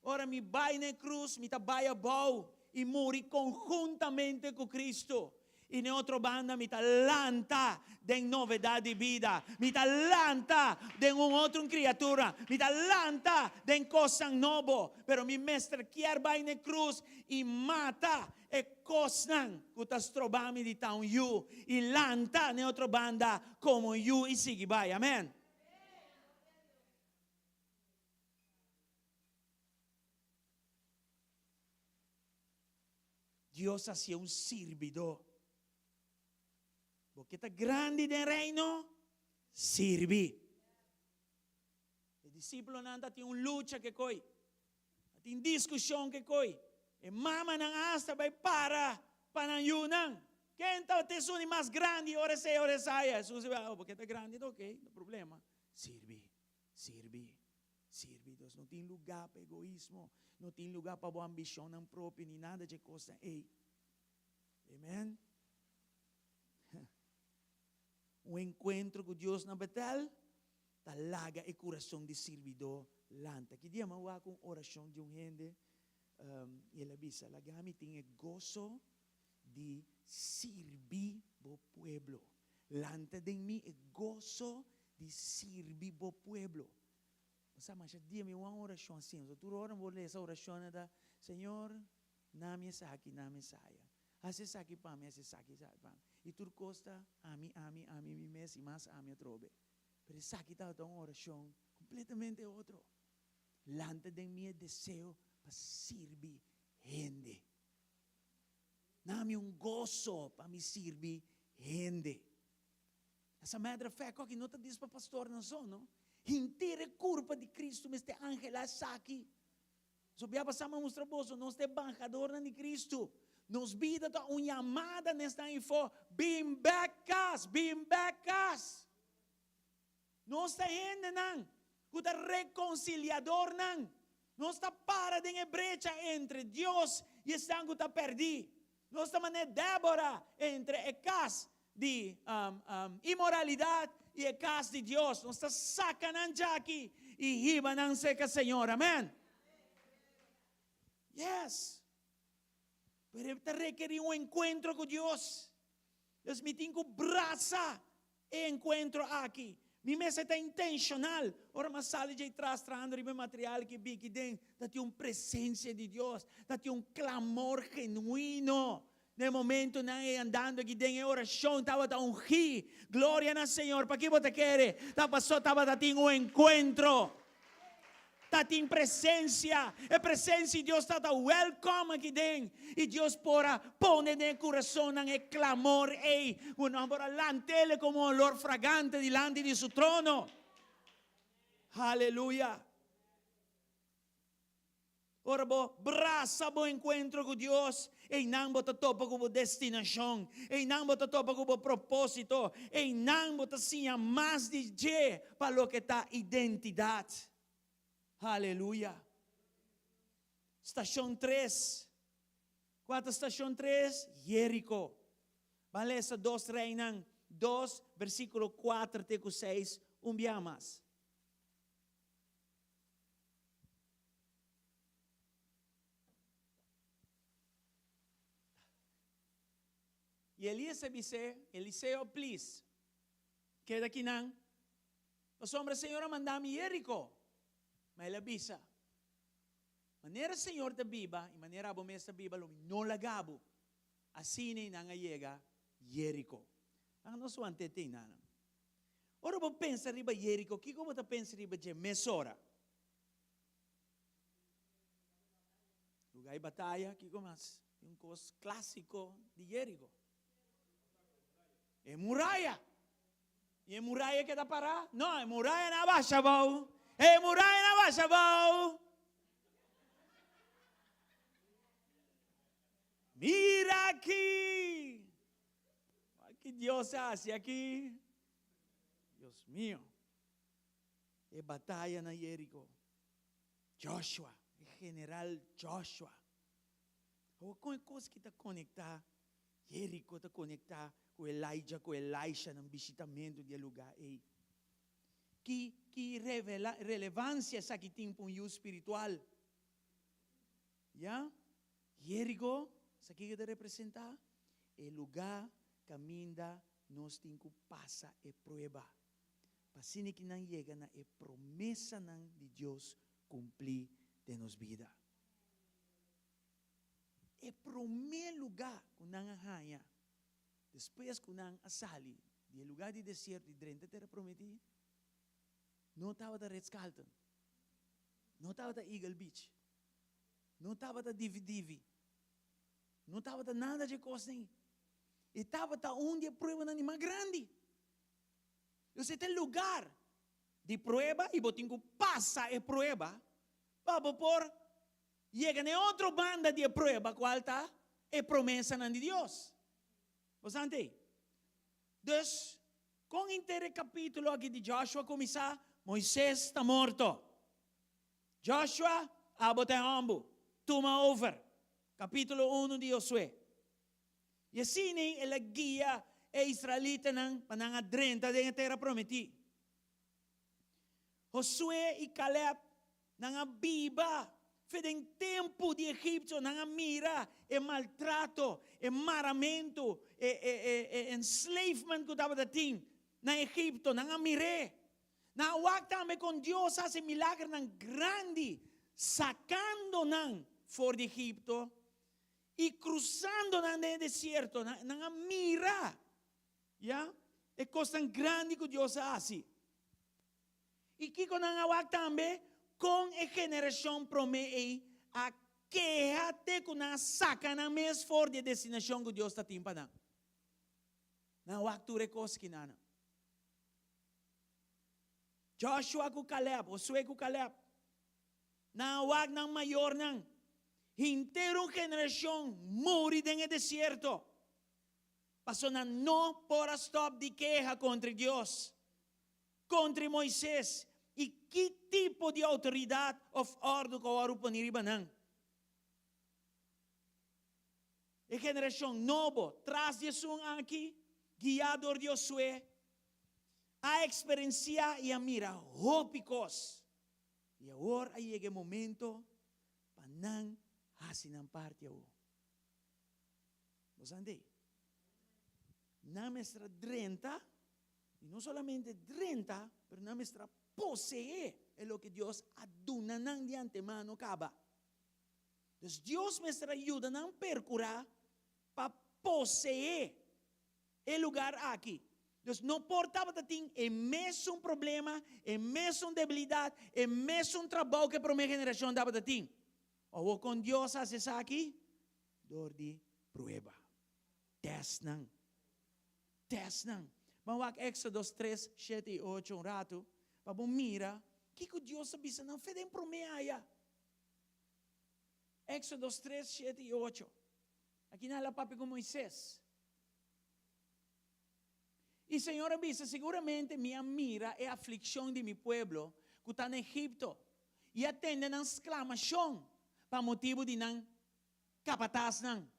Ora, mi vai na cruz, mi tabai a bau e morri conjuntamente com Cristo. E na outra banda, mi talanta de novidade de vida. Mi talanta de outra criatura. Mi talanta de coisa nova. Pero mi mestre quer vai na cruz e mata e coisa que tas trobami de tão you. E lanta na outra banda como you e sigue vai. Amém? Deus hacía servidor. Porque está grande del reino, sirve. El discípulo nanda tiene una lucha que coi, tiene discusión que coi. E mama nang hasta vai para panayunan. Quem está tesuni mais grande, ora saia. Jesus vai, porque está grande, ok, não problema. Sirve. Deus não tem lugar para egoísmo, não tem lugar para boa ambição não própria, nem nada de coisa. Ei, amém? Encontro com Deus na Betel, talaga e coração de servidor lanta. Que dia mawa com oração de gente, e ela avisa, lagami tem gozo de servir o pueblo. Lanta de mim é gozo de servir o pueblo. Sama siya, dia may one orasyon assim. So, turo oran boleh sa orasyon na da, Senyor, nami saki, nami saya. Ase saki pami, ase saki pami. Itur costa, ami, mi mes, e mas ami atrobe. Pero saki tao itong orasyon, completamente outro. Lanta de mi deseo para servir gente. Nami gozo para me servir gente. As a matter of fact, que não está diz para pastor não só, não? Inteira culpa de Cristo, mas este ángel aqui. So, biya pasama mostra boso, nós te bancador de Cristo. Nos vida ta uma chamada nesta info, bim back us. Nós te hende nang, kuta reconciliador nang. Nós ta para de brecha entre Deus e estão kuta perdi. Nós ta mané Débora entre a casa de imoralidade e a casa de Deus. Nós ta sacanan aqui e riba nang seca Senhor, amém? Yes. Pero te requerir um encontro com Deus. Deus me tem que braçar e encontro aqui. Mi mesa está intencional. Ora, mas sale de trás, traindo o material que vi que tem. Dá-te uma presença de Deus. Dá-te um clamor genuíno. No momento não é andando aqui dentro em oração, estava a ungir. Glória ao Senhor. Para que você quer? Estava a ter um encontro. Está em presença, a presença de Deus está welcome aqui dentro, e Deus pora pone no coração e clamor, e não para lantele como um olor fragante diante de seu trono. Aleluia. Ora, braça bom encontro com Deus, e não bota topa com destinação, e não bota topa com propósito, e não bota sim mais de G para o que está identidade. Aleluia. Estação 3. Qual é a estação 3? Jerico. Vale essa 2 reinan. 2, versículo 4 até 6. Dia mais. E Eliseu, please. Queda aqui não. O sombra Senhora mandar-me Jerico. Mas ele avisa. Maneira Senhor da Biba, e maneira abo mesa Biba, não lagabo. Assim na nga llega Jerico. Ang não sou antete na. Ora vou pensar riba Jerico, que como tá pensar riba de mesora? Lugar de batalha, que como um cos clássico de Jerico. É muralha. E é muralha que dá para? Não, é muralha na baixa, bom. É muralha na baixa, bom. Mira aqui. Olha que Deus faz aqui. Deus mío. É batalha na Jerico. Joshua, é general Joshua. Qual é coisa que está conectada? Jerico está conectada com Elijah, com Elisha, no visitamento do lugar. Que relevância essa que tem para o espiritual? Já? Jerico, isso aqui que representa é lugar caminha nós temos que passar e prova. Para assim que não chega na promessa de Deus cumprir de nossa vida. É primeiro lugar que não arranha. Depois que não asali, do lugar de deserto de Drenthe terra prometido. Não estava da Ritz-Carlton. Não estava da Eagle Beach. Não estava da Divi. Não estava da nada de coisa. Estava da onde a prova não é mais grande. Você tem lugar de prova e você tem que passar a prova para por chegar em outra banda de prova qual está a promessa de Deus. Você entende? Então, com o inteiro capítulo aqui de Joshua começar, Moisés está morto. Joshua, abote ambo. Toma over. Capítulo 1 de Josué. E assim, ele guia a israelita para adrenta da terra prometida. Josué e Caleb, na Biba, fedem tempo de Egito, na mira, e maltrato, e maramento, e enslavement que estava da na Egito, na mire. Na wag também com Deus hace milagre ng grande, sacando ng for de Egipto e cruzando ng deserto, ng mira. Yeah? É coisa grande que Deus hace. E que com ang wag também com a geração promete a queja-te com a saca ng mes for de destinação que Deus está timpando. Na wag tu recos kinana. Joshua ku Caleb, Josue ku Caleb. Nawag ng mayor ng hinterong generasyon muri dentro desierto. Pasó na no por stop de queja contra Dios, contra Moisés. E que tipo de autoridade of ordem que o poniriba nang? A geração nova traz Jesus aqui, guiado por Josué, a experiencia e a mira hópicos. E agora chega o momento para não hacer parte o. Você entende? Na mestra 30, e não somente 30, mas na mestra poseer é o que Deus aduna nang de antemano caba. Então Deus mestra ajuda nang percurar para poseer o lugar aqui. Então não portava ter é mesmo problema, é mesmo debilidade, é mesmo trabalho que para a minha geração dava ter. Ou com Deus faz isso aqui, dor de prueba. Test nang. Vamos Éxodo 3, 7 e 8 rato. Para mira, que Deus sabe se não fez em promeia. Éxodo 3, 7 e 8. Aqui na papi com Moisés. E Senhor avisa, seguramente minha mira é a aflição de meu pueblo que está no Egipto. E atende a exclamação para motivo de não capataz não.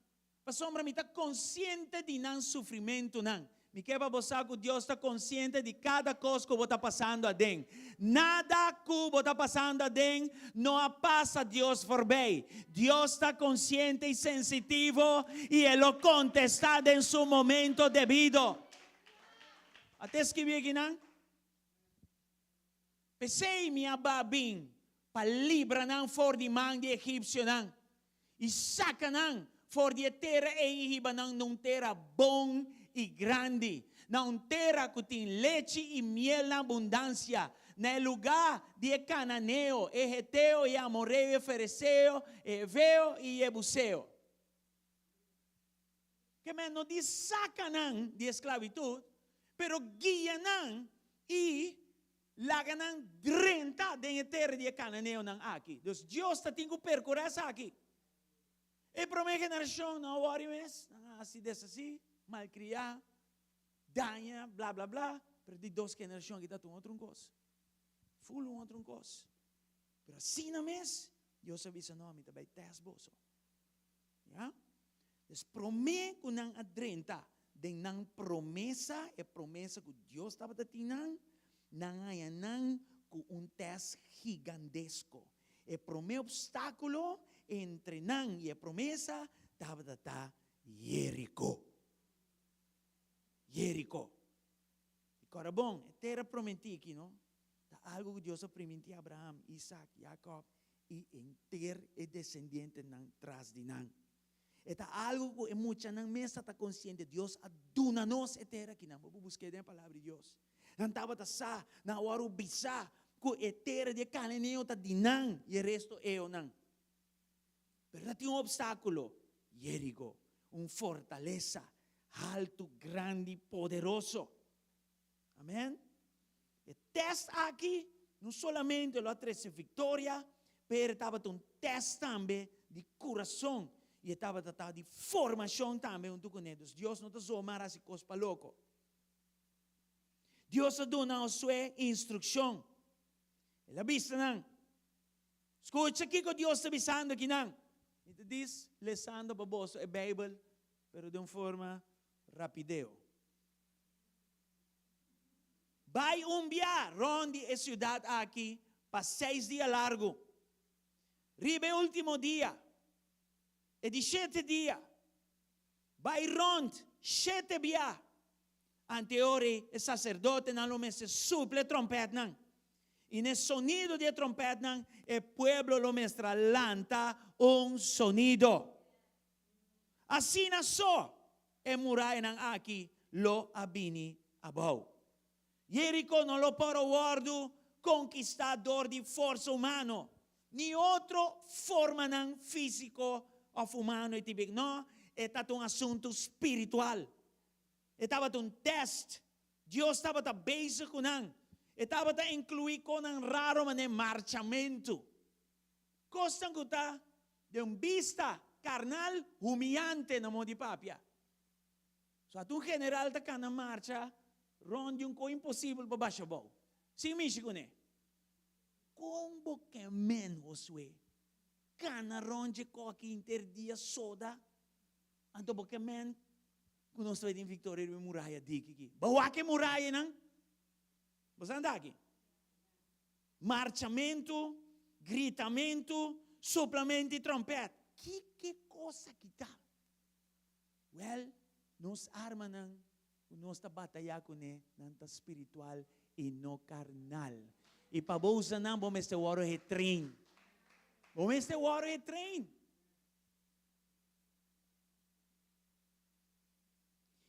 Para sombra me está consciente de não sofrimento não. Me quebra você que Deus está consciente de cada coisa que você está passando a dentro. Nada que você está passando a dentro não passa Deus por bem. Deus está consciente e sensitivo e Ele contesta em seu momento devido. Até escrevi aqui, não? Pensei minha babim para livrar não for de mão de egípcio não. E saca não for de terra e riba não terra bom e grande, não terra que tem leite e miel na abundância, no lugar de Cananeu, Heteu e Amorreu, e Ferezeu, Eveu e Jebuseu. Que não diz sacanão de esclavitud, pero guianão e laganão drenta dentro da terra de Cananeu não aqui. Então Deus está tendo que percorrer isso aqui. E para a minha geração, não worry mais, assim desse assim, malcriar, danha, blá blá blá, pero de duas gerações que está com outra coisa. Full outra coisa. Pero assim na mês, Deus avisa nome também teste bolso. Já? Então promete que não adrenta, de não promessa, é promessa que Deus estava tendo, não há não com teste gigantesco. É promete obstáculo entre não e a promessa estava a Jerico. Jerico. E agora bom, a terra prometida aqui, não? Algo que Deus prometeu a Abraão, Isaac, Jacob e inteiro é descendente não traz de não. É algo que muita não mesa está consciente. Deus aduna-nos a terra aqui, não. Vou buscar a palavra de Deus. Não estava a sa, não hora o bisa, que a terra de Cananeu está de não e o resto é o não. Pero tem obstáculo, Jerico, fortaleza, alto, grande e poderoso. Amém? O teste aqui, não somente lo trouxe vitória, mas estava um teste também de coração. E estava de formação também, um tucunedos. Deus não está só amar esse coisa para louco. Deus dá a sua instrução. Ele avisa, não. Escuta aqui que Deus está avisando aqui, não. Ele diz, lesando para você a Bíblia, pero de uma forma rapideu. Vai viaje ronde a cidade aqui para 6 dias largo. Ribe o último dia. E de 7 dias. Vai ronde 7 viajes. Anteori o sacerdote não lo messe suple trompeta não. E no sonido de trompeta não, o pueblo lo mestra lanta sonido. Assim na só, e muralha não aqui lo abini abau. Jerico não lo poro guardo conquistador de força humano. Ni outra forma não físico ou humano e tipo, não, é um assunto espiritual. Estava um teste. Deus estava basic com não. Estava a incluir com um raro mané marchamento. Costa que está de vista carnal humilhante na mão de papia. So, tu general está cá na marcha, ronde co impossível para baixo bom. Sim, Michigan. Como que menos é? Cana ronde coque interdia soda. Anto porque men, quando nós estamos em Victoria, de muralha daqui. Bawa que muralha não? Você anda aqui? Marchamento, gritamento, suplemento e trompete. Que coisa que tá? Well, nós armas não, nós está batalhando com ele, não está espiritual e não carnal. E para você não, vamos este hora é trein. Vamos este hora é trein.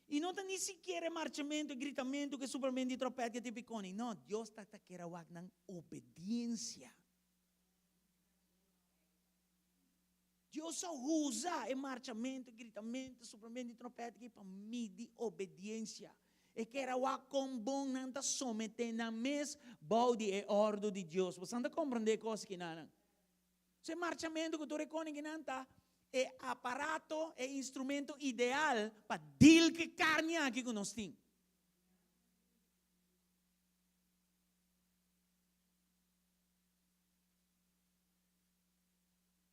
E não está nem sequer marchamento, gritamento, que suplemento e trompete que te picone. Não, Deus está querendo na obediência. Deus só usa marchamento, gritamento, suplemento e trompete para medir obediência. E que era o com bom não está sometendo na mesma bode e ordem de Deus. Você não compreende coisas que não. Se marchamento que tu reconhece que não está, é aparato, é instrumento ideal para deal que carne aqui que nós temos.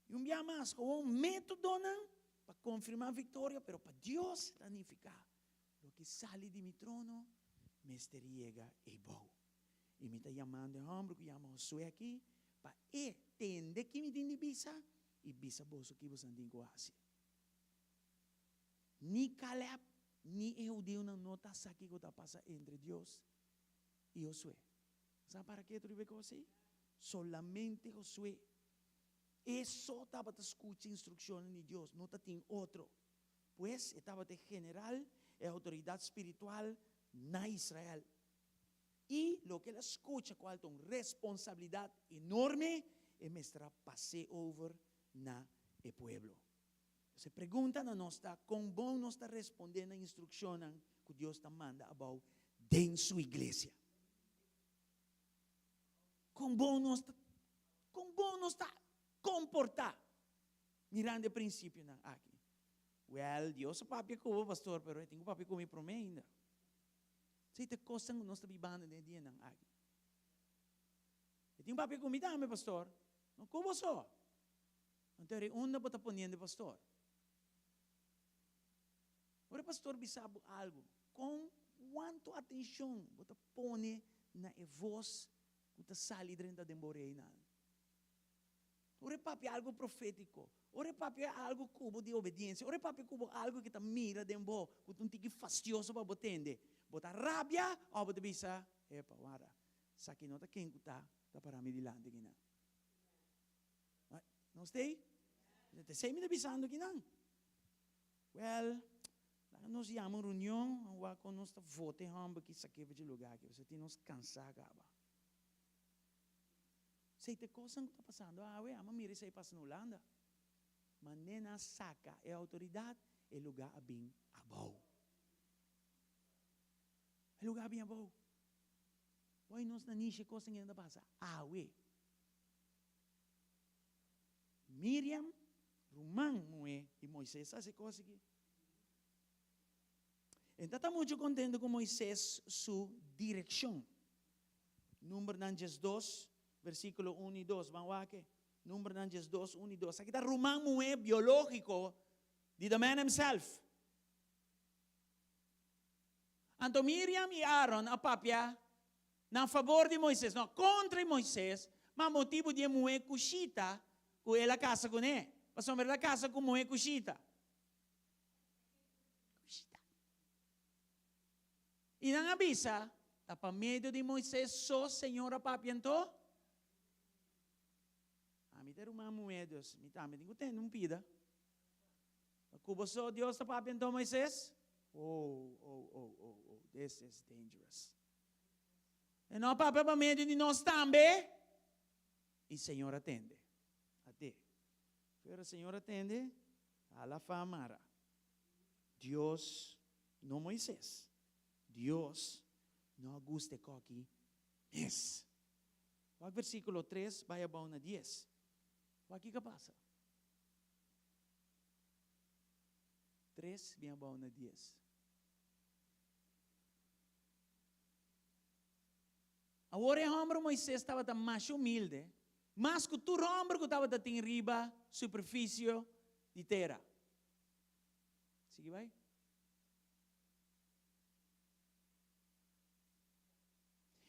E um dia mais, com um método não, para confirmar a vitória, mas para Deus danificar. O que sai de meu trono, me esteriega e bom. E me está chamando de homem, que chama Josué aqui, para entender que me tem de bisa, e bisa bolso que você tem que fazer. Ni Caleb, ni Eudeu não nota aqui que está passando entre Deus e Josué. Sabe para que tu vive com você? Solamente Josué. E só estava a escutar instruções de Deus, não tem outro. Pois estava de general e autoridade espiritual na Israel. E o que ela escuta com uma responsabilidade enorme é mostrar passe over na e pueblo. Se pergunta na nossa, como bom nós está respondendo a instrução que Deus está manda about dentro sua igreja. Como bom nós está comportar. Mirando o princípio aqui. Well, Deus é papi com pastor, pero eu tenho papi comigo para mim ainda. Se te costa nós está vivendo de dia não aqui. Eu tenho papi comigo também, pastor. Não como só. Então, onde você está ponendo pastor? Ora, pastor, sabe algo. Com quanto atenção você põe na voz que você sai dentro da emborreina. Ora, papi, algo profético. Ora, papi, algo cubo de obediência. Ora, papi, cubo algo que está mira dentro que tu fica fastidioso para você entender. Bota rabia ou você bisa, epa, wara. Saki nota quem está para me dilante aqui não. Não sei? Te sei me avisando que não. Well, nós chamamos reunião, quando nós votamos que isso aqui é de lugar que você tem nos cansar acaba. Sei te coisa que está passando. Ama mira isso aí passa na Holanda. Mas nem na saca é autoridade, é lugar bem abau. É lugar bem abau. Oi, nós na niche coisa que ainda passa. Miriam, Romão, Moé e Moisés, essa coisa aqui. Então, está muito contente com Moisés, sua direção. Número 2, versículo 1 e 2. Vamos aqui. Número 2, 1 e 2. Aqui está Romão, Moé, biológico, de the man himself. Então, Miriam e Aaron, a papia, na favor de Moisés, não contra Moisés, mas motivo de Moé cuchita, com ela casa com ele. Passou a casa com Moé cuchita. E não avisa, está para meio de Moisés, só Senhor apapientou. Me ter uma moeda, me tenho que não pida. Como só Deus apapientou Moisés? This is dangerous. E não papel para meio de nós também. E Senhor atende. Até. Pero o Senhor atende a la famara. Deus, não Moisés. Deus não aguste coque Yes. Wag versículo 3, vaya ba na 10. Wag ka pasa. 3, vaya ba na 10. Agora o homem Moisés estava mais humilde, mas que todo homem que estava em riba, superfície de terra. Sigue vai?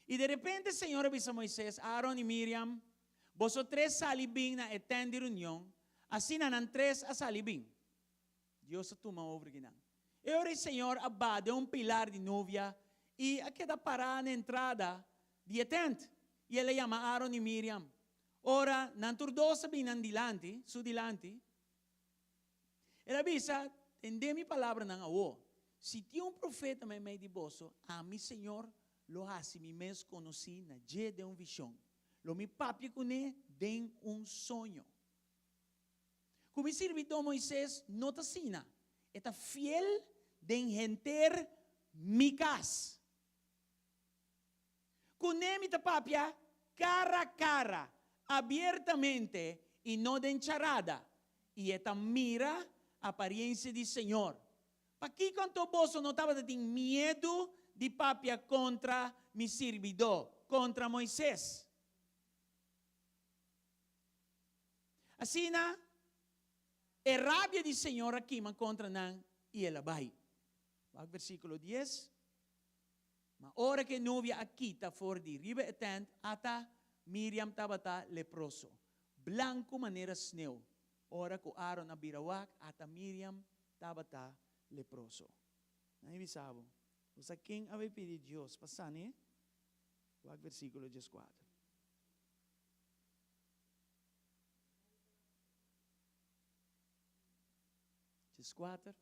E de repente o Senhor avisa a Moisés, Aaron e Miriam, vosotros salibim na etenda de reunião, assim não três a salibim. Deus a toma over que não. E ora o Senhor abade pilar de novia e aquela parada na entrada de etenda. E ele chama Aaron e Miriam. Ora, não turdosa bem dilante, su dilante. Ele avisa, entende minha palavra não awo. Se tinha profeta me meio de bosso, a mi Senhor lo hace mi mes conocí na dia de visão. Lo mi papi com ele de sonho. Como servidor Moisés nota sina, está fiel de enter mi casa. Com ele mi papia cara a cara, abertamente e não de encharada. E esta mira a aparência de Senhor. Para que quanto você não estava tendo medo de papia contra mi servidor, contra Moisés. Assim, a rabia do Senhor aqui man contra nan e ela vai. Versículo 10. Ma ora que novia aqui está fora de riba etent, ata Miriam estava leproso. Blanco maneira sneu. Ora que Aaron na birawak, ata Miriam estava leproso. Não é sabo. Usa quem ave pedir Deus passane, o versículo 14. Quatro.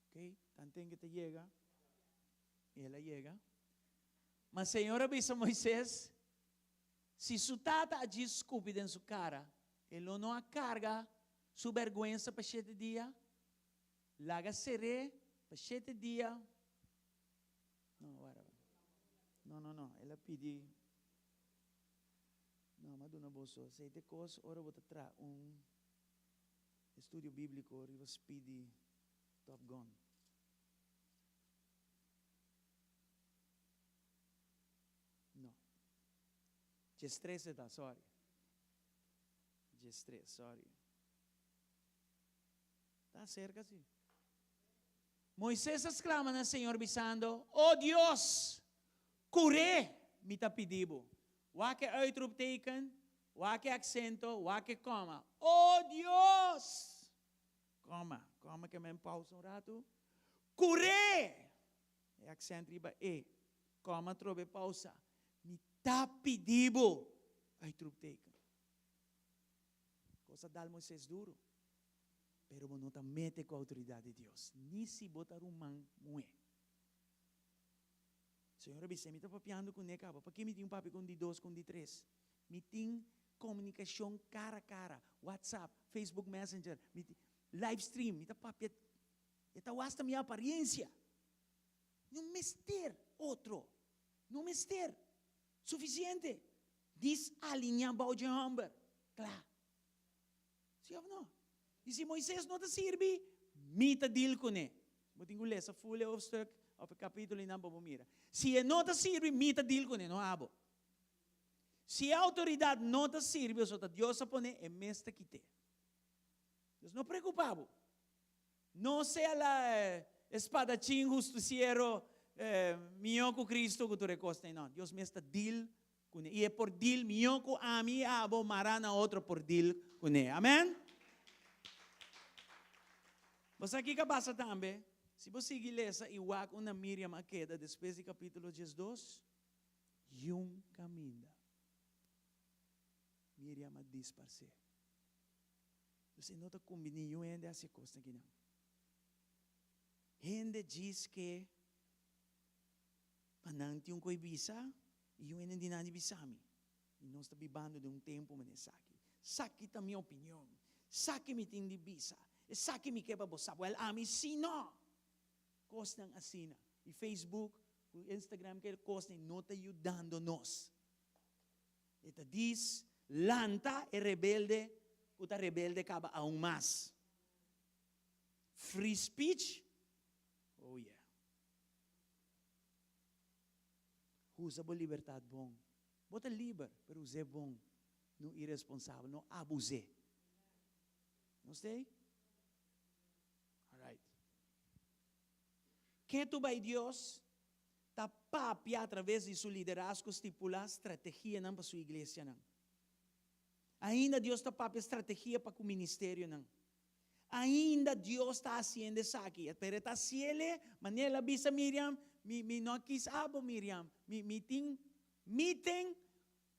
Ok, tanto que te llega, e ela chega. Mas o Senhor avisa a Moisés, se su tata diz escúpido em sua cara, ele não a carga sua vergonha para 7 dias, laga seré para 7 dias. Não, ela pede, não, madonna boso, 7 coisas, ora vou tra estudo bíblico, e vos pedi Top Gun. Just 3 está, sorry. Just 3, sorry. Está cerca, sim. Moisés exclama no Senhor, bisando, oh Deus, curé, me está pedindo. Wake uitroepteken, wake accento, wake coma. Oh Deus! Coma que me pausa rato. Curé! É accent riba e. Coma trobe pausa. Me está pedindo. Uitroepteken. Coisa dal Moisés duro. Pero não está mete com a autoridade de Deus. Ni se botar man mué. Senhor, você me está papiando com ele, para que me tem papi com de 2, com de 3? Me tem comunicação cara a cara, WhatsApp, Facebook Messenger, live stream, me está papi, está basta minha aparência. Não mester outro, não mester, suficiente. Desalinhar o de homem, claro. Sim ou não? E se Moisés não te serve, me está deal com ele. Vou ter que ler essa folha ou stuk, ou capítulo e não vou mirar. Se não te serve, me está deal com ele, não abo. Se a autoridade não te serve, só Deus a põe é mestre que te. Deus não preocupado. Não seja lá espadachim justiciero, minho com Cristo que tu recosta, não. Deus mestre deal com ele. E é por deal, minho com a mim, abo, marana outro por deal com ele. Amém? Você aqui que passa também, se você ler essa iwak uma Miriam aqueda, depois do capítulo 12, yung caminho. Miriam a disparcer. Você não está combinando, yung ainda se costa aqui não. Ainda diz que, panang tiyong ko'y bisa, yung ainda hindi na bisami. E nós estamos vivendo de um tempo, manesaki. Sakit a minha opinião. Sakit me tem divisa. E sakit me quebra bosa. Well, ami, sino. Costan asina. E Facebook, o Instagram, que costan, não está ajudando-nos. Ito diz, lanta e rebelde, uta rebelde acaba aún mais. Free speech? Oh yeah. Usa a liberdade bom. Bota livre, pero use bom. Não irresponsável, não abuse. Não sei? Alright. Que tu vai Deus tapapi através de seu liderazgo estipular estratégia para sua igreja. Ainda Deus tapapi estratégia para o ministério. Ainda Deus está fazendo isso aqui. Pero está ciele, Manela bisa Miriam, mi não quis abo Miriam, meeting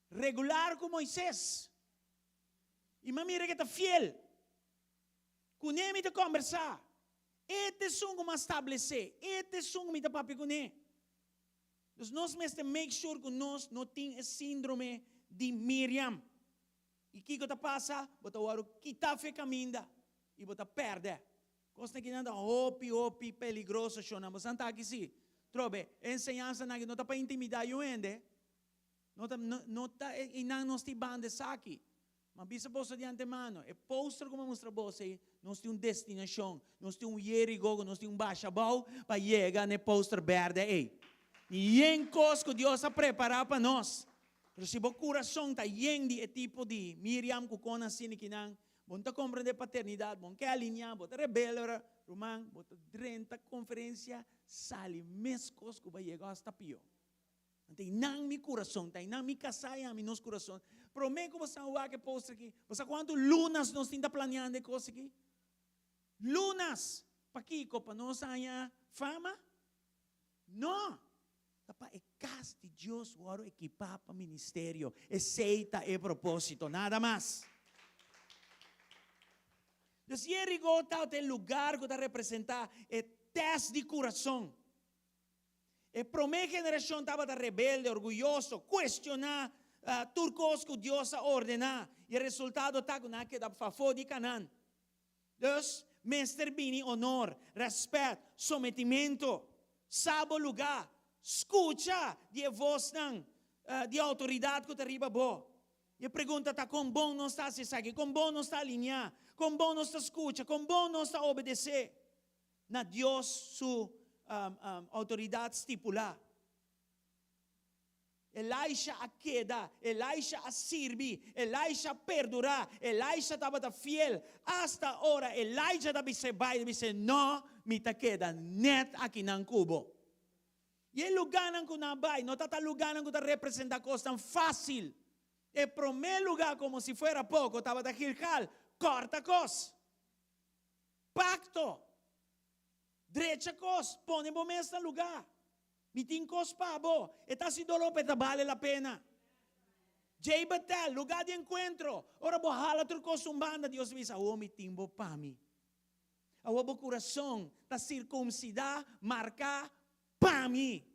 regular com Moisés. E mamira que está fiel. Com ele me está conversar. Este songo me estabelecer. Este songo me está papi com ele. Então nós temos make sure que nós não temos síndrome de Miriam. E o que está passando? Bota o aro quitar a caminha. E bota perde. Costa que nada hopi peligroso chona. Mas anta aqui sim. Trobe, ensinança não está para intimidar o ende. Não está inang nos tibande aqui. Mas bisa bolsa de antemano. E poster como mostra você, nós temos destinação, nós temos Jerigo, nós temos Bachabau para chegar no poster verde. E em coisa que Deus ha preparado para nós. Pero se o coração está cheio de tipo de Miriam que conhece que não, Bonta compreender paternidade, bom que alinhar, bota rebelde, Romão, bota 30 conferência, sali mescos que vai chegar hasta pior. Tem não mi coração, tem não mi casaya, mi nos coração. Prometo que você vai que posta aqui. Você quanto lunas nós temos planeando de coisa aqui? Lunas, para Kiko, para nós ganhar fama? Não. Para é casa de Deus, o oro equipar para o ministério, é seita e propósito, nada mais. Então, se ele gosta de lugar que está representar, é teste de coração. E para minha geração estava rebelde, orgulhoso, questionar turcos que Deus ordenar. E o resultado está com que dá favor de Canaã. Então, mestre bini honor, respeito, sometimento, sabe o lugar, escuta de voz de autoridade que está arriba boa. E a pergunta está, como bom não está se segue, como bom não está alinhar, como bom não está escuta, como bom não está obedecer. Na Deus, sua autoridade estipular. Elisha a queda, Elisha a servir, Elisha a perdurar, Elisha estava fiel. Hasta agora, Elisha estava se vai, disse, não, me ta queda, net aqui na cubo. E o lugar que não vai, não está lugar que representa coisa tão fácil. E para o meu lugar, como se fosse pouco, estava da Gilgal, corta coisa. Pacto. Derecha coisa, põe o mesmo lugar. Me tem coisa para bo. E está se dolor para vale a pena. Jay Betel, lugar de encontro. Ora, bohala tu coisa umbanda, Deus diz, o me timbo para mim. O coração está circuncidar, marcar para mim.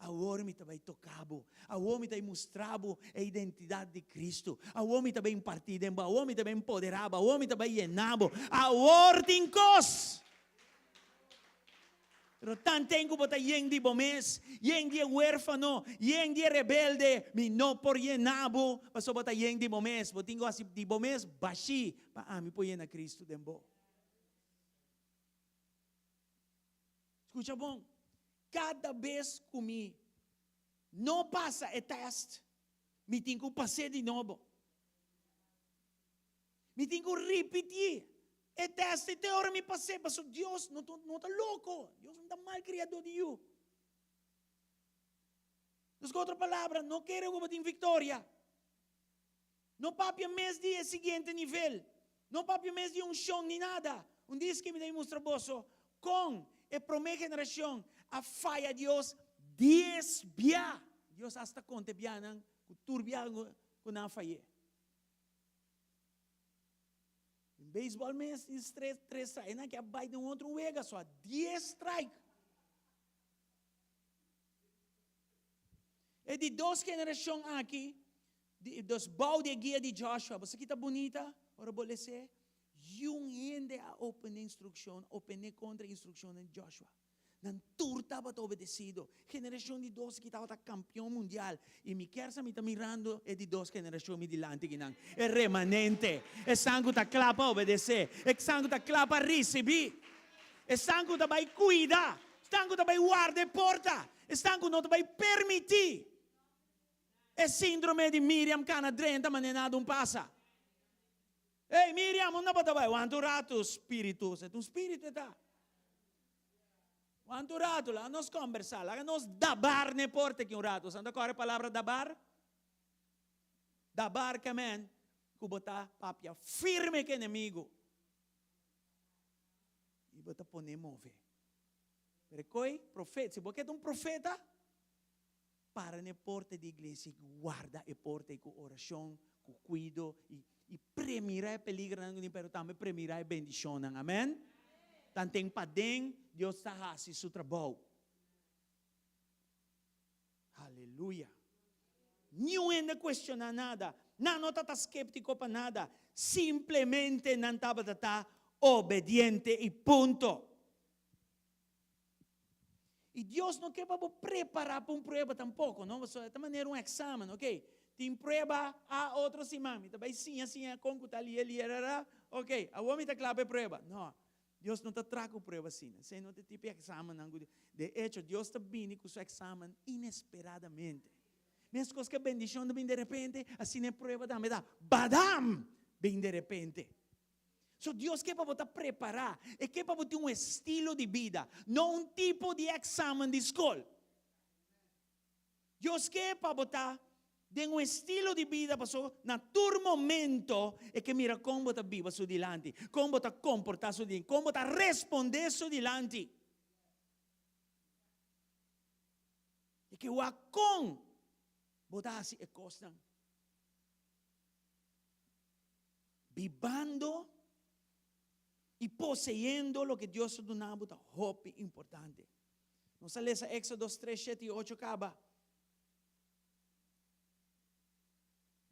O homem também tocado, o homem também mostrado a identidade de Cristo, o homem também partido, o homem também empoderado, o homem também llenado, o ordem coisa. Pero tan tengo bota yen di bomes, yen di huérfano, yen di rebelde, mi no por llenabo, paso bota yen di bomes, botingo así di bomes, bashi, pa ami po yen a Cristo dembo. Escucha bom, cada vez comi, não passa o teste, me tenho que passar de novo. Me tenho que repetir. E teste, até hora me passei, mas Deus não está louco. Deus não está mal criado de eu. Nos outra palavra, não quero que eu vitória. Não papi mês dia seguinte nível. Não papi mês de chão nem nada. Dia que me demonstra bosso, com a primeira geração, a falha de Deus desvia. Deus hasta conte bianan, que turbia com a falha. Beisebol mesmo, três strikes, não é que abai de outro uega só, 10 strikes. É de 2 gerações aqui, dos bouw de guia de Joshua, você que tá bonita, ora boleh ser, yung hindi a open instruction, open contra instruction de Joshua. Nan turta ba to obedecido. Generación de dos que estaba campeón mundial. Y mi kersa mi está mirando e di dos generación mi dilante ginang. E remanente. E sangue ta clapa obedecer. E sangue ta clapa recebi. E sangue ta vai cuida. Sangue ta vai guarda e porta. E sangue non ta vai permitir. E síndrome di Miriam cana drenta ma ne nada un passa. Ei Miriam, non pa ta vai. Quanto rato spirito. Se tu spirito e ta. Quanto rato lá, nós conversar, lá nós dabar ne porta que um rato. Santa qual é a palavra dabar? Dabar que men, botar papia firme que inimigo. E botar poner mover. Pero coi profeta, se você é um profeta, para ne porta de igreja, guarda e porta com oração, com cuido e premirar peligro não pero também premirar bendição, amém? Tanteng padeng, Deus está fazendo seu trabalho. Aleluia. Não ainda questionar nada. Não está escéptico para nada. Simplesmente não está obediente e ponto. E Deus não quer para preparar para prova tampouco. Não? De maneira exame, ok? Tem prova a outro simami. Também sim, com que ali, ok. A homem está claro para prova. Não. Deus não te traga prova assim. Você não te tipo exame. De hecho, Deus te vindo com o seu exame inesperadamente. Mesmo coisas que bendição vem de repente, assim é prova também dá. Badam! Vem de repente. So Deus quer para você preparar. E quer para você ter um estilo de vida. Não tipo de exame de escola. Deus quer para você de um estilo de vida passou na tur momento e que mira como você vive su dilante, como você comporta su dilante, como você responde su dilante. E que o acon você assim é costan. Vivando e poseyendo lo que Deus te dá, é hope importante. Nós lemos Éxodo 3, 7 e 8 acaba.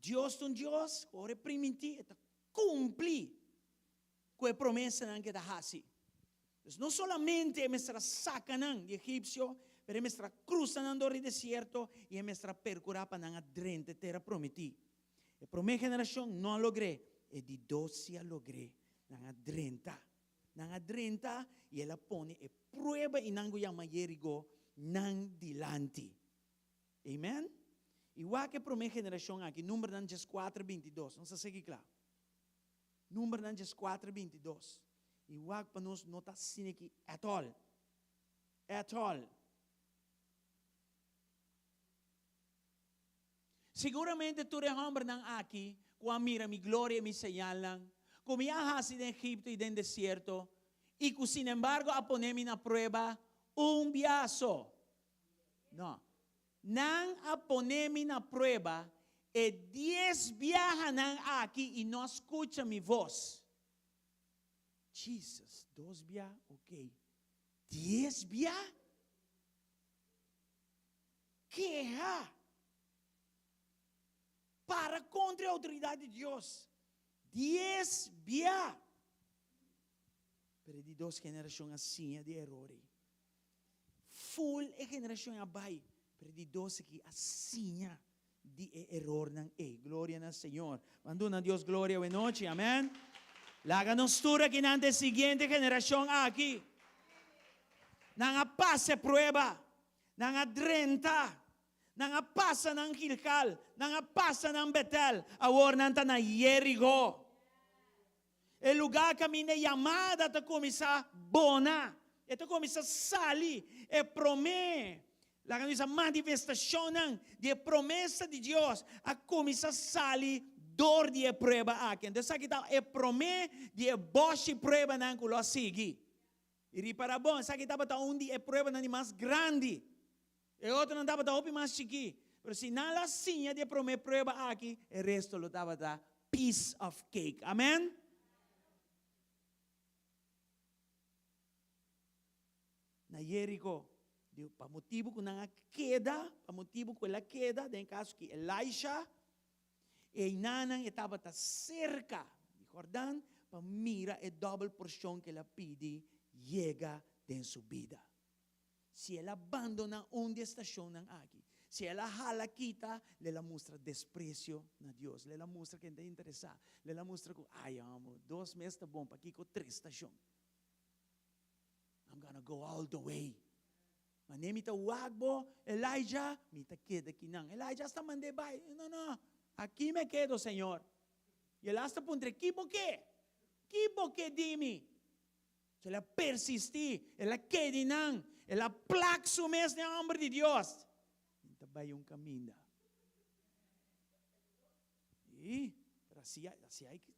Deus um Deus, ora permitir, cumprir com a promessa que está fazendo. Não somente me está sacando de Egipcio, mas me está cruzando o deserto e me está percorrendo para a drente terra prometida. A primeira geração não logrei, e de 12 a logrei, na drenta. Na drenta, e ela põe a prova e não chama Jerigo, não dilante. Amen? Igual que a primeira geração aqui, número de 4:22. Não sei se claro. Número de 4:22. Igual para nós não está assim aqui, at all. At all. Seguramente tu remember nang aqui, kung mira mi glória mi señalan, como ia hasi de Egipto e de desierto, e que sin embargo a ponerme na prueba biaso. Não. Nang a ponerme na prueba, e 10 viajan aqui e não escucha mi voz. Jesus, 2 viajan, ok. 10 viajan? Que para contra a autoridade de Deus. 10 viajan. Pero de 2 gerações assim de errores. Full e geração abai. Pero de 12 que assim de error não é. Glória ao Senhor. Mando a Deus glória e noite. Amém. Láganos tura que na seguinte geração aqui. Nang passa prueba. Nang drenta. Nang passa ng Gilgal. Nang passa ng Betel. Awor nanta na Jericho. El lugar que a minha chamada está começar bona. Está começar sali. E promete. La manifestação de promessa de Deus a começar a sair dor de prova aqui. Então, aqui está a promessa de boa prova não que lo sigue. E repara bom, aqui está onde a prova não é mais grande. E outro não estava mais chique. Mas se não assim de prova aqui, o resto lo estava piece of cake. Amém? Na Jericho. Para motivo que não queda, para motivo que ela queda, em caso que Elisha E nanang estava tá cerca de Jordão para mira a double porção que ela pede chega em sua vida. Se ela abandona onde estacionam aqui, se ela jala quita, ela mostra desprezo na Deus, ela mostra que não está interessada, ela mostra que, ai amo, 2 meses está bom, para aqui com 3 estações. I'm gonna go all the way. Mas nem me está wagbo, Elijah, me está queda aqui não. Elijah está mandando vai, não, aqui me quedo, Senhor. E ela está puntre, que boque dime. Se ela persistir, ela quede não, ela placa o mês no nome de Deus. Então vai caminho. E, assim aí que,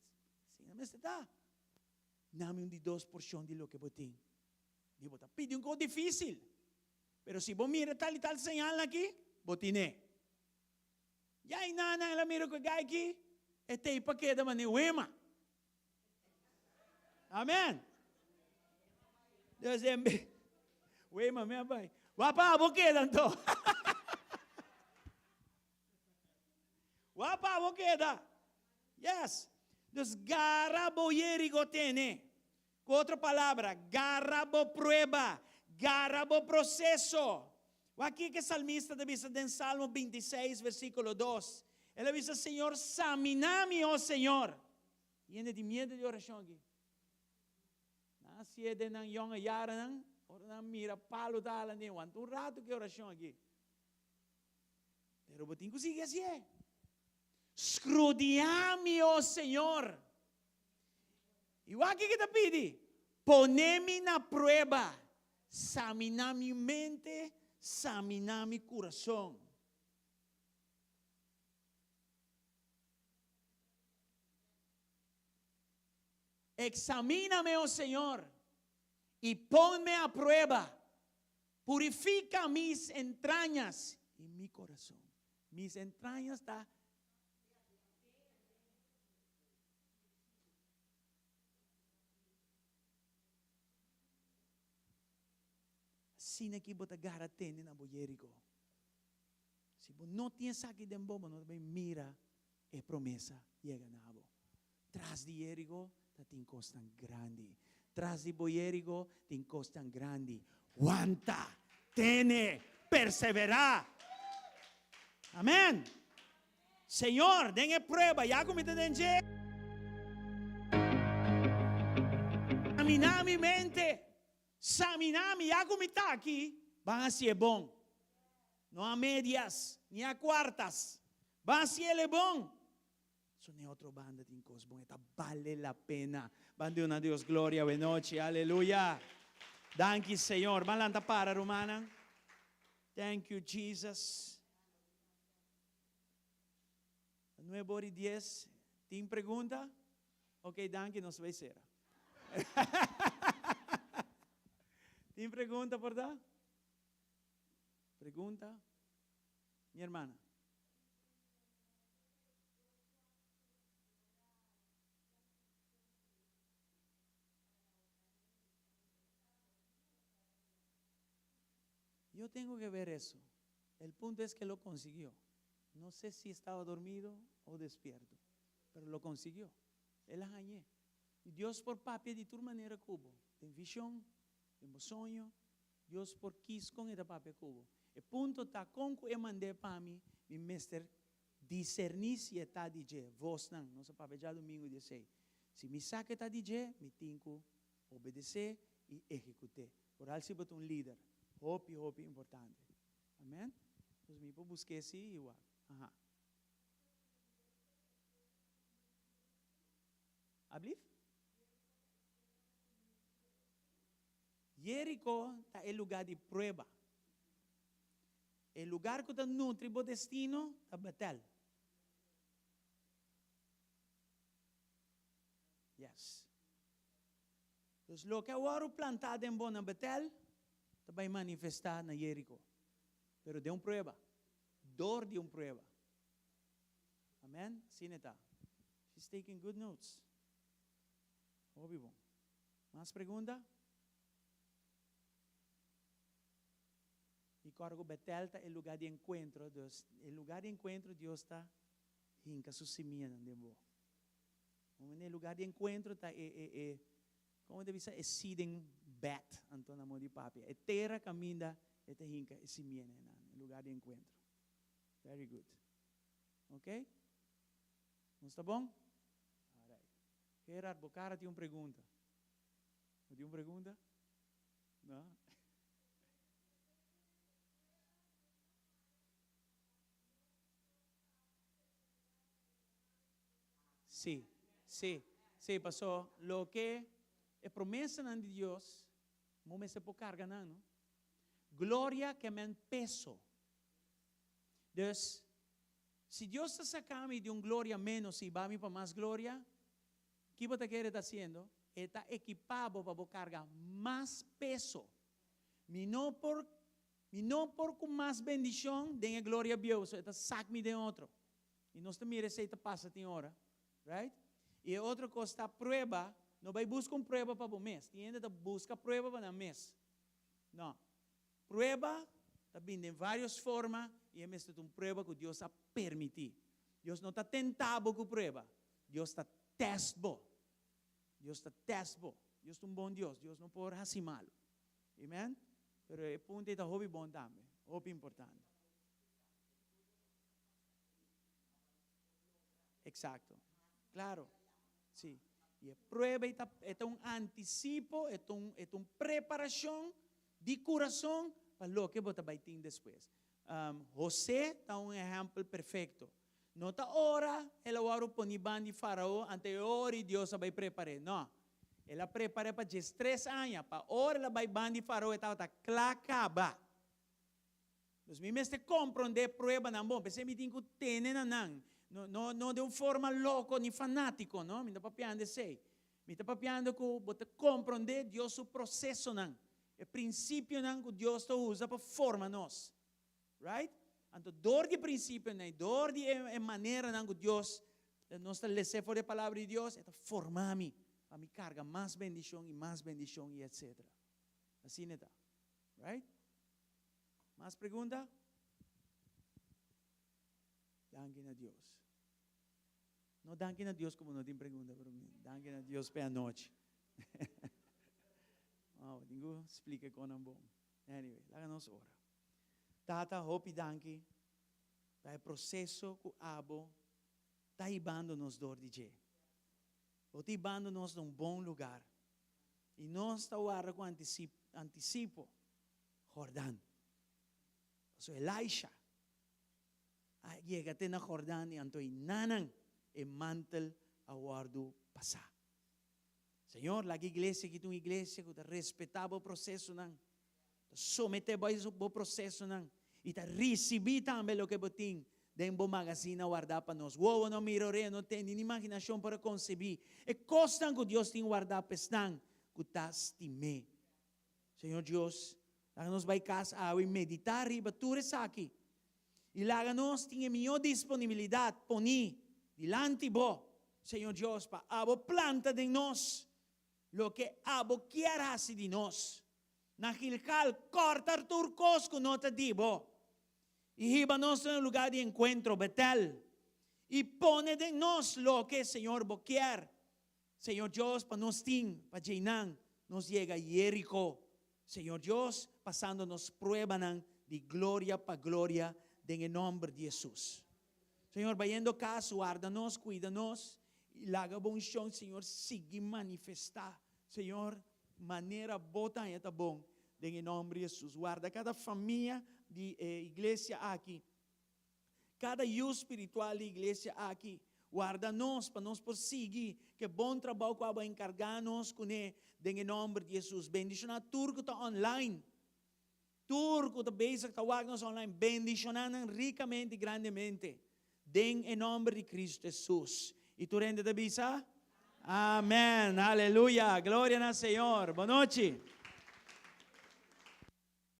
assim mesmo está. Name de 2% de lo que botem. Digo, tá pedindo algo difícil. Pero se você mira tal e tal señal aqui, botiné. E aí, nana, ela mira que o aqui, é para que da maneira uema. Amém? Deus é uema, minha pai. Wapa, boque, danto. Wapa, boque, da. Yes. Deus garabo yerigo tene. Com outra palavra, garabo prueba. Garabo processo. Aqui que o salmista diz em Salmo 26, versículo 2. Ele diz, Senhor, examina-me, ó Senhor. E ele de medo de oração aqui. Se é de não yonga yara não, ora não mira palo dala nem um rato que oração aqui. Pero botinho sigue assim é. Escrudiame, ó Senhor. E o aqui que te pede, poneme na prueba. Examinar minha mente, examinar meu coração. Examina-me, ó Senhor, e põe-me à prova. Purifica mis entrañas e meu coração. Mis entrañas está. Sina que bota garra tende na boierico. Se você não tem saque de bomba, não também mira a promessa chega na abo. Tras de Jerico, tem costas grande. Tras de boierico, tem costas grande. Aguanta, tene, perseverar. Amém. Senhor, dengue prueba, já como te dengue. Examinar minha mente. Examinar-me, já como está aqui, van a ser bom. Não há médias, nem há quartas. Van a ser bom. Isso não é outra banda de coisas bom. Então vale a pena. Bande a Deus, glória, boa noite, aleluia. Thank you, Senhor. Malanta para, Romana. Thank you, Jesus. 9:10. Tem pergunta? Ok, thank you, nos vai ser. ¿Tem pergunta, verdade? Pergunta? Minha irmã. Eu tenho que ver isso. O ponto é que lo consiguió. Não sei se estava dormido ou despierto, mas lo consiguió. Ele ganhou. E Deus por papi de toda maneira cubo. Tem visão. Em sonho, Deus por quis com esse papel cubo. E ponto está com que eu mandei para mim, meu mestre, discernir se está DJ. Vos não, nosso papel já domingo disse. Se me saca está DJ, me tenho que obedecer e executar. Por algo se botou líder. Hope, importante. Amém? Então, me vou buscar esse igual. Aham. Ablif? Jerico está em lugar de prueba. El lugar que está nutre o destino está Betel. Yes. Então, lo que agora plantado em bona Betel, vai manifestar na Jerico. Pero de prueba. Dor de prueba. Amen? Sim está. She's taking good notes. Óbvio bom. Mais pergunta? E cargo Betel está em lugar de encontro. Deus, em lugar de encontro, Deus está hinka susimia ng debo. Nung lugar de encuentro, ta como deve ser, seeding bat, anto na mo di papi. Terra caminda, hinka simia na lugar de encuentro. Very good. Okay? Está bom? Alright. Gerard Bocara tem uma pergunta. Tem uma pergunta? Não? Sí, sí, sí, pasó. Lo que es promesa de Dios, no me se puede cargar, ¿no? Gloria que me peso. Entonces, si Dios está sacando de un gloria menos y va a mí para más gloria, ¿qué te quiere estar haciendo? Está equipado para cargar más peso. Y no por con más bendición, den gloria a Dios, está saca-me de otro. Y no está mire si te pasa a ti ahora. Right? E outra coisa, a prueba, não vai buscar uma prueba para o mês. Tem que buscar prueba para o mês. Não. Prueba está vindo em várias formas e é mesmo uma prueba que Deus a permitir. Deus não está tentado com prueba. Deus está testando. Deus está testando. Deus é um bom Deus. Deus não pode fazer mal. Amém? Pero o ponto é que é bom também. É importante. Exacto. Claro, sí. Y la prueba es un anticipo, es una preparación de corazón para lo que você vai ter después. José está un ejemplo perfecto. No está ahora, él ahora pone ban de faraó, anterior y Dios va a preparar. No, él la prepara para 3 años, para ahora la va a ban de faraó, está clacaba. Los mismos te comprender prueba, não bom, pensei me tenho que ter, não. No de uma forma louco ni fanático, não? Me está papiando sei. Me está papiando que você compreender Deus o processo não. É princípio não que Deus usa para formar nós, right? Então dor de princípio não, dor de maneira não que Deus nós está lendo fora a palavra de Deus, é formar-me, para me carga mais bendição e etc. Assim é, right? Mais pergunta? Danke a Deus. Não danke a Deus como não tem pergunta para mim. Danke a Deus pela noite. Ninguém explica como é bom. Anyway, lá nós ora. Tata, hope danke. Tá processo com abo. Tá ibando nos dor de je. Ou tá ibando nos num bom lugar. E nós tá agora com antecipo. Jordão. So Elisha. Llega até na Jordão e antoy nanang e mantel aguardo passar. Senhor, la igreja que tua igreja que respeitava o processo não, someteva o processo não e ta recebi também o que botin dentro magazine guardar para nós. Wow, não mirorei, não tem nem imaginação para conceber. E costa que Deus tem guardar pestan que ta estime. Senhor Deus, lá nos vai casa a meditar riba tu aqui. E lá nós temos melhor disponibilidade poni dilante bo, Senhor Deus, para abo planta de nós, lo que abo quer fazer de nós. Naquele cal cortar turcos com nota dibo. E riba nós no lugar de encontro, Betel. E pone de nós lo que Senhor bo quer. Senhor Deus, para nós ting, para Jainan, nos chega Jerico. Senhor Deus, passando nos prueba de glória para glória, em nome de Jesus. Senhor, vayendo caso, guarda-nos, cuida-nos, e laga bom chão, Senhor, siga manifestar. Senhor, maneira bota é tá bom, em nome de Jesus. Guarda cada família de igreja aqui, cada youth espiritual de igreja aqui. Guarda-nos para nós prosseguir, que bom trabalho que vai encargar-nos com ele, em nome de Jesus. Bendição a tudo que está online. Tudo que está basic, tawag-nos online, bendicionando ricamente e grandemente. Em nome de Cristo Jesus. E tu rende da bisa? Amém. Aleluia. Glória ao Senhor. Boa noite.